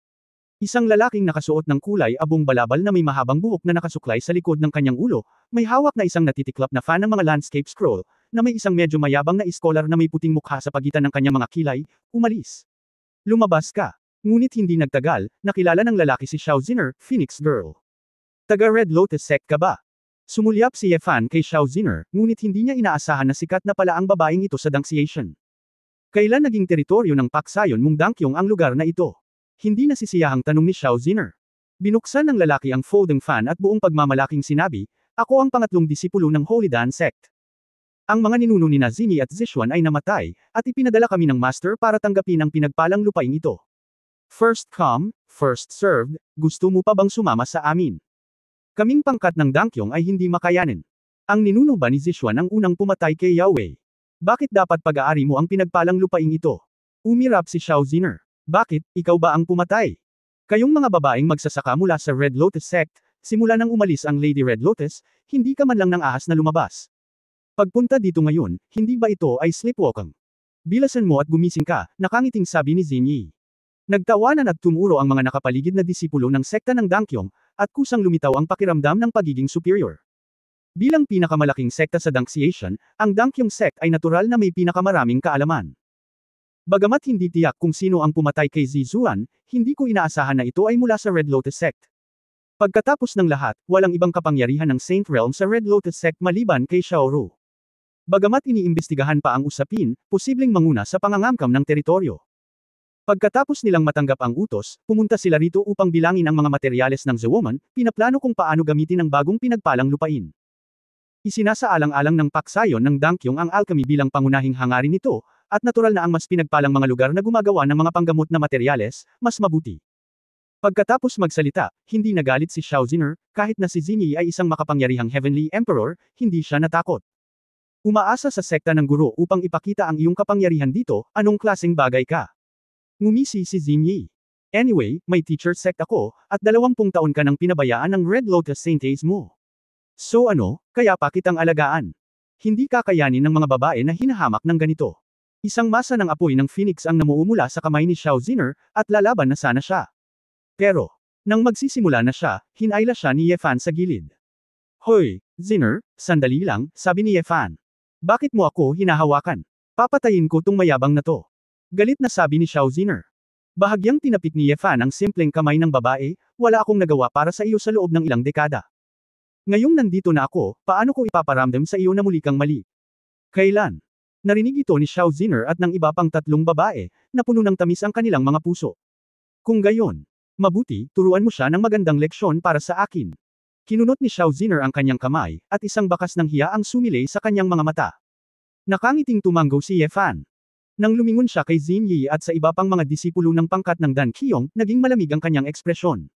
[SPEAKER 1] Isang lalaking nakasuot ng kulay abong balabal na may mahabang buhok na nakasuklay sa likod ng kanyang ulo, may hawak na isang natitiklop na fan ng mga landscape scroll, na may isang medyo mayabang na iskolar na may puting mukha sa pagitan ng kanyang mga kilay, umalis. Lumabas ka. Ngunit hindi nagtagal, nakilala ng lalaki si Xiao Ziner, Phoenix Girl. Taga Red Lotus Sect ka ba? Sumulyap si Yefan kay Xiao Ziner, ngunit hindi niya inaasahan na sikat na pala ang babaeng ito sa Danciation. Kailan naging teritoryo ng paksayon mong Dankyong ang lugar na ito? Hindi nasisiyahang tanong ni Xiao Ziner. Binuksan ng lalaki ang folding fan at buong pagmamalaking sinabi, ako ang pangatlong disipulo ng Holy Dan Sect. Ang mga ninuno ni Nazimi at Zishuan ay namatay, at ipinadala kami ng master para tanggapin ang pinagpalang lupain ito. First come, first served, gusto mo pa bang sumama sa amin? Kaming pangkat ng Dankyong ay hindi makayanin. Ang ninuno ba ni Zishuan ang unang pumatay kay Yahweh? Bakit dapat pag-aari mo ang pinagpalang lupain ito? Umirap si Xiao Ziner. Bakit, ikaw ba ang pumatay? Kayong mga babaeng magsasaka mula sa Red Lotus Sect, simula nang umalis ang Lady Red Lotus, hindi ka man lang ng ahas na lumabas. Pagpunta dito ngayon, hindi ba ito ay sleepwalking? Bilasan mo at gumising ka, nakangiting sabi ni Zinyi. Nagtawanan at tumuro ang mga nakapaligid na disipulo ng sekta ng Dankyong, at kusang lumitaw ang pakiramdam ng pagiging superior. Bilang pinakamalaking sekta sa Danciation, ang Dankyong Sect ay natural na may pinakamaraming kaalaman. Bagamat hindi tiyak kung sino ang pumatay kay Zizuan, hindi ko inaasahan na ito ay mula sa Red Lotus Sect. Pagkatapos ng lahat, walang ibang kapangyarihan ng Saint Realm sa Red Lotus Sect maliban kay Xiao Ru. Bagamat iniimbestigahan pa ang usapin, posibleng manguna sa pangangamkam ng teritoryo. Pagkatapos nilang matanggap ang utos, pumunta sila rito upang bilangin ang mga materyales ng The Woman, pinaplano kung paano gamitin ang bagong pinagpalang lupain. Isinasaalang-alang ng paksayon ng Dankyong ang alchemy bilang pangunahing hangarin nito, at natural na ang mas pinagpalang mga lugar na gumagawa ng mga panggamot na materyales, mas mabuti. Pagkatapos magsalita, hindi nagalit si Xiao Ziner, kahit na si Zinyi ay isang makapangyarihang Heavenly Emperor, hindi siya natakot. Umaasa sa sekta ng guro upang ipakita ang iyong kapangyarihan dito, anong klaseng bagay ka? Ngumisi si Zinyi. Anyway, may teacher sect ako, at 20 taon ka nang pinabayaan ng Red Lotus Saints mo. So ano, kaya pa kitang alagaan? Hindi kakayanin ng mga babae na hinahamak ng ganito. Isang masa ng apoy ng Phoenix ang namuumula sa kamay ni Xiao Ziner, at lalaban na sana siya. Pero, nang magsisimula na siya, hinayla siya ni Yefan sa gilid. Hoy, Ziner, sandali lang, sabi ni Yefan. Bakit mo ako hinahawakan? Papatayin ko tong mayabang na to. Galit na sabi ni Xiao Ziner. Bahagyang tinapik ni Yefan ang simpleng kamay ng babae, wala akong nagawa para sa iyo sa loob ng ilang dekada. Ngayong nandito na ako, paano ko ipaparamdam sa iyo na muli kang mali? Kailan? Narinig ito ni Xiao Ziner at ng iba pang 3 babae, na puno ng tamis ang kanilang mga puso. Kung gayon, mabuti, turuan mo siya ng magandang leksyon para sa akin. Kinunot ni Xiao Ziner ang kanyang kamay, at isang bakas ng hiya ang sumilay sa kanyang mga mata. Nakangiting tumanggo si Yefan. Nang lumingon siya kay Zinyi at sa iba pang mga disipulo ng pangkat ng Dan Qiyong, naging malamig ang kanyang ekspresyon.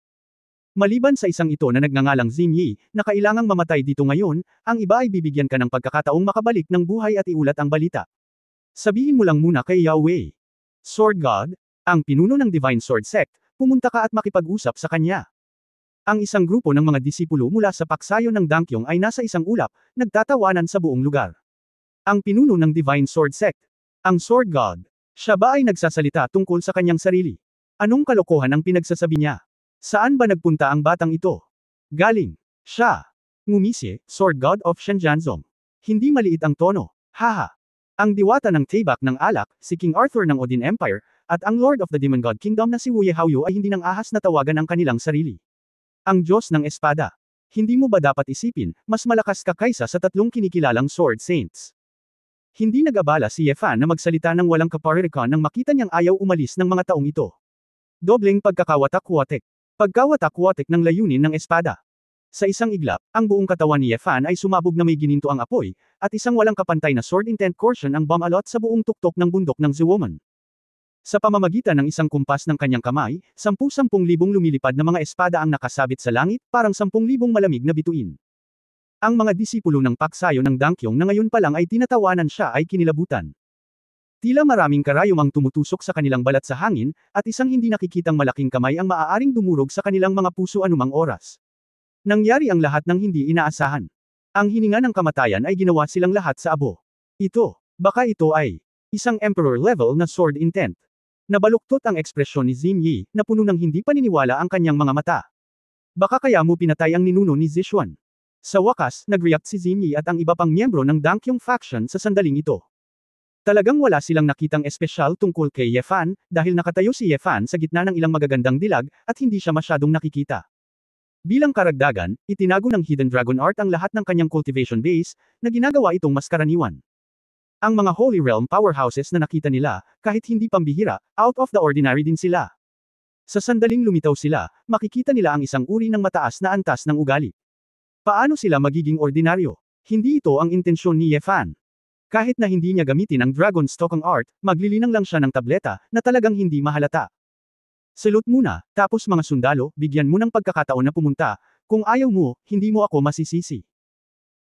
[SPEAKER 1] Maliban sa isang ito na nagngangalang Xinyi, na kailangang mamatay dito ngayon, ang iba ay bibigyan ka ng pagkakataong makabalik ng buhay at iulat ang balita. Sabihin mo lang muna kay Yahweh. Sword God, ang pinuno ng Divine Sword Sect, pumunta ka at makipag-usap sa kanya. Ang isang grupo ng mga disipulo mula sa paksayo ng Dangkyong ay nasa isang ulap, nagtatawanan sa buong lugar. Ang pinuno ng Divine Sword Sect, ang Sword God, siya ba ay nagsasalita tungkol sa kanyang sarili? Anong kalokohan ang pinagsasabi niya? Saan ba nagpunta ang batang ito? Galing. Siya. Ngumisi, Sword God of Shenjanzong. Hindi maliit ang tono. Haha. Ang diwata ng Taebak ng alak, si King Arthur ng Odin Empire, at ang Lord of the Demon God Kingdom na si Wu Yehaoyu ay hindi nang ahas na tawagan ang kanilang sarili. Ang Diyos ng Espada. Hindi mo ba dapat isipin, mas malakas ka kaysa sa tatlong kinikilalang Sword Saints? Hindi nag-abala si Yefan na magsalita ng walang kaparirikon nang makita niyang ayaw umalis ng mga taong ito. Dobleng pagkakawatak-watik. Pagkawatak-watik ng layunin ng espada. Sa isang iglap, ang buong katawan ni Yefan ay sumabog na may gininto ang apoy, at isang walang kapantay na sword intent caution ang bumalot sa buong tuktok ng bundok ng Zewoman. Sa pamamagitan ng isang kumpas ng kanyang kamay, 10,000 lumilipad na mga espada ang nakasabit sa langit, parang 10,000 malamig na bituin. Ang mga disipulo ng paksayo ng Dangkyong na ngayon pa lang ay tinatawanan siya ay kinilabutan. Tila maraming karayom ang tumutusok sa kanilang balat sa hangin, at isang hindi nakikitang malaking kamay ang maaaring dumurog sa kanilang mga puso anumang oras. Nangyari ang lahat ng hindi inaasahan. Ang hininga ng kamatayan ay ginawa silang lahat sa abo. Baka ito ay isang emperor level na sword intent. Nabaluktot ang ekspresyon ni Xinyi, na puno ng hindi paniniwala ang kanyang mga mata. Baka kaya mo pinatay ang ninuno ni Zishuan. Sa wakas, nag-react si Xinyi at ang iba pang miyembro ng Dangkyong faction sa sandaling ito. Talagang wala silang nakitang espesyal tungkol kay Yefan, dahil nakatayo si Yefan sa gitna ng ilang magagandang dilag, at hindi siya masyadong nakikita. Bilang karagdagan, itinago ng Hidden Dragon Art ang lahat ng kanyang cultivation base, na ginagawa itong mas karaniwan. Ang mga Holy Realm powerhouses na nakita nila, kahit hindi pambihira, out of the ordinary din sila. Sa sandaling lumitaw sila, makikita nila ang isang uri ng mataas na antas ng ugali. Paano sila magiging ordinaryo? Hindi ito ang intensyon ni Yefan. Kahit na hindi niya gamitin ang Dragon's Token Art, maglilinang lang siya ng tableta, na talagang hindi mahalata. Salute muna, tapos mga sundalo, bigyan mo ng pagkakataon na pumunta, kung ayaw mo, hindi mo ako masisisi.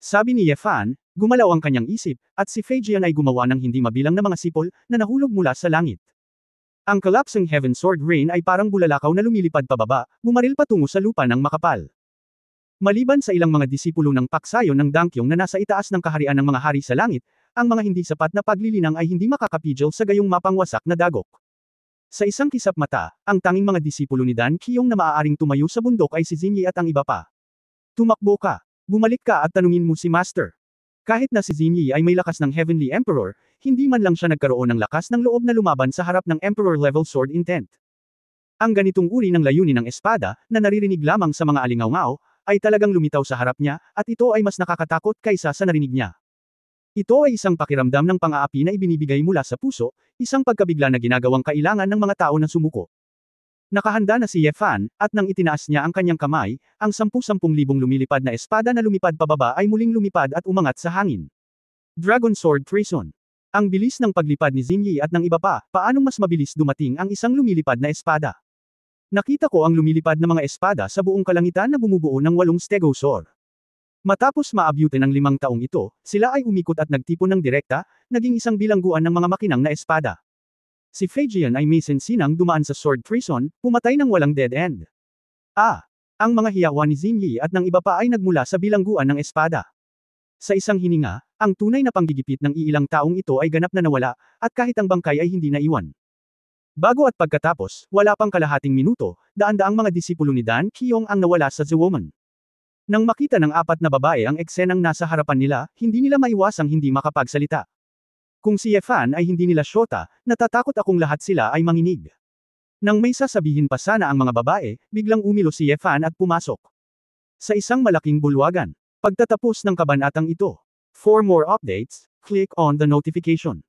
[SPEAKER 1] Sabi ni Yefan, gumalaw ang kanyang isip, at si Feijian ay gumawa ng hindi mabilang na mga sipol, na nahulog mula sa langit. Ang collapsing Heaven Sword Rain ay parang bulalakaw na lumilipad pababa, bumaril patungo sa lupa ng makapal. Maliban sa ilang mga disipulo ng paksayo ng Dangkyong na nasa itaas ng kaharian ng mga hari sa langit, ang mga hindi sapat na paglilinang ay hindi makakapigil sa gayong mapangwasak na dagok. Sa isang kisap mata, ang tanging mga disipulo ni Dan Kyong na maaaring tumayo sa bundok ay si Xinyi at ang iba pa. Tumakbo ka. Bumalik ka at tanungin mo si Master. Kahit na si Xinyi ay may lakas ng Heavenly Emperor, hindi man lang siya nagkaroon ng lakas ng loob na lumaban sa harap ng Emperor-level sword intent. Ang ganitong uri ng layunin ng espada, na naririnig lamang sa mga alingaw-ngaw, ay talagang lumitaw sa harap niya, at ito ay mas nakakatakot kaysa sa narinig niya. Ito ay isang pakiramdam ng pang-aapi na ibinibigay mula sa puso, isang pagkabigla na ginagawang kailangan ng mga tao na sumuko. Nakahanda na si Yefan, at nang itinaas niya ang kanyang kamay, ang 10,000 lumilipad na espada na lumipad pababa ay muling lumipad at umangat sa hangin. Dragon Sword Treason. Ang bilis ng paglipad ni Xinyi at ng iba pa, paanong mas mabilis dumating ang isang lumilipad na espada? Nakita ko ang lumilipad na mga espada sa buong kalangitan na bumubuo ng 8 stegosaur. Matapos maabyutin ang 5 taong ito, sila ay umikot at nagtipon ng direkta, naging isang bilangguan ng mga makinang na espada. Si Feijian ay may sensinang dumaan sa sword treason, pumatay ng walang dead end. Ang mga hiyawan ni Xinyi at ng iba pa ay nagmula sa bilangguan ng espada. Sa isang hininga, ang tunay na panggigipit ng iilang taong ito ay ganap na nawala, at kahit ang bangkay ay hindi naiwan. Bago at pagkatapos, wala pang kalahating minuto, daan-daang mga disipulo ni Dan Kyong ang nawala sa Zewoman. Nang makita ng 4 na babae ang eksenang nasa harapan nila, hindi nila maiwasang hindi makapagsalita. Kung si Yefan ay hindi nila syota, natatakot akong lahat sila ay manginig. Nang may sasabihin pa sana ang mga babae, biglang umilo si Yefan at pumasok. Sa isang malaking bulwagan. Pagtatapos ng kabanatang ito. For more updates, click on the notification.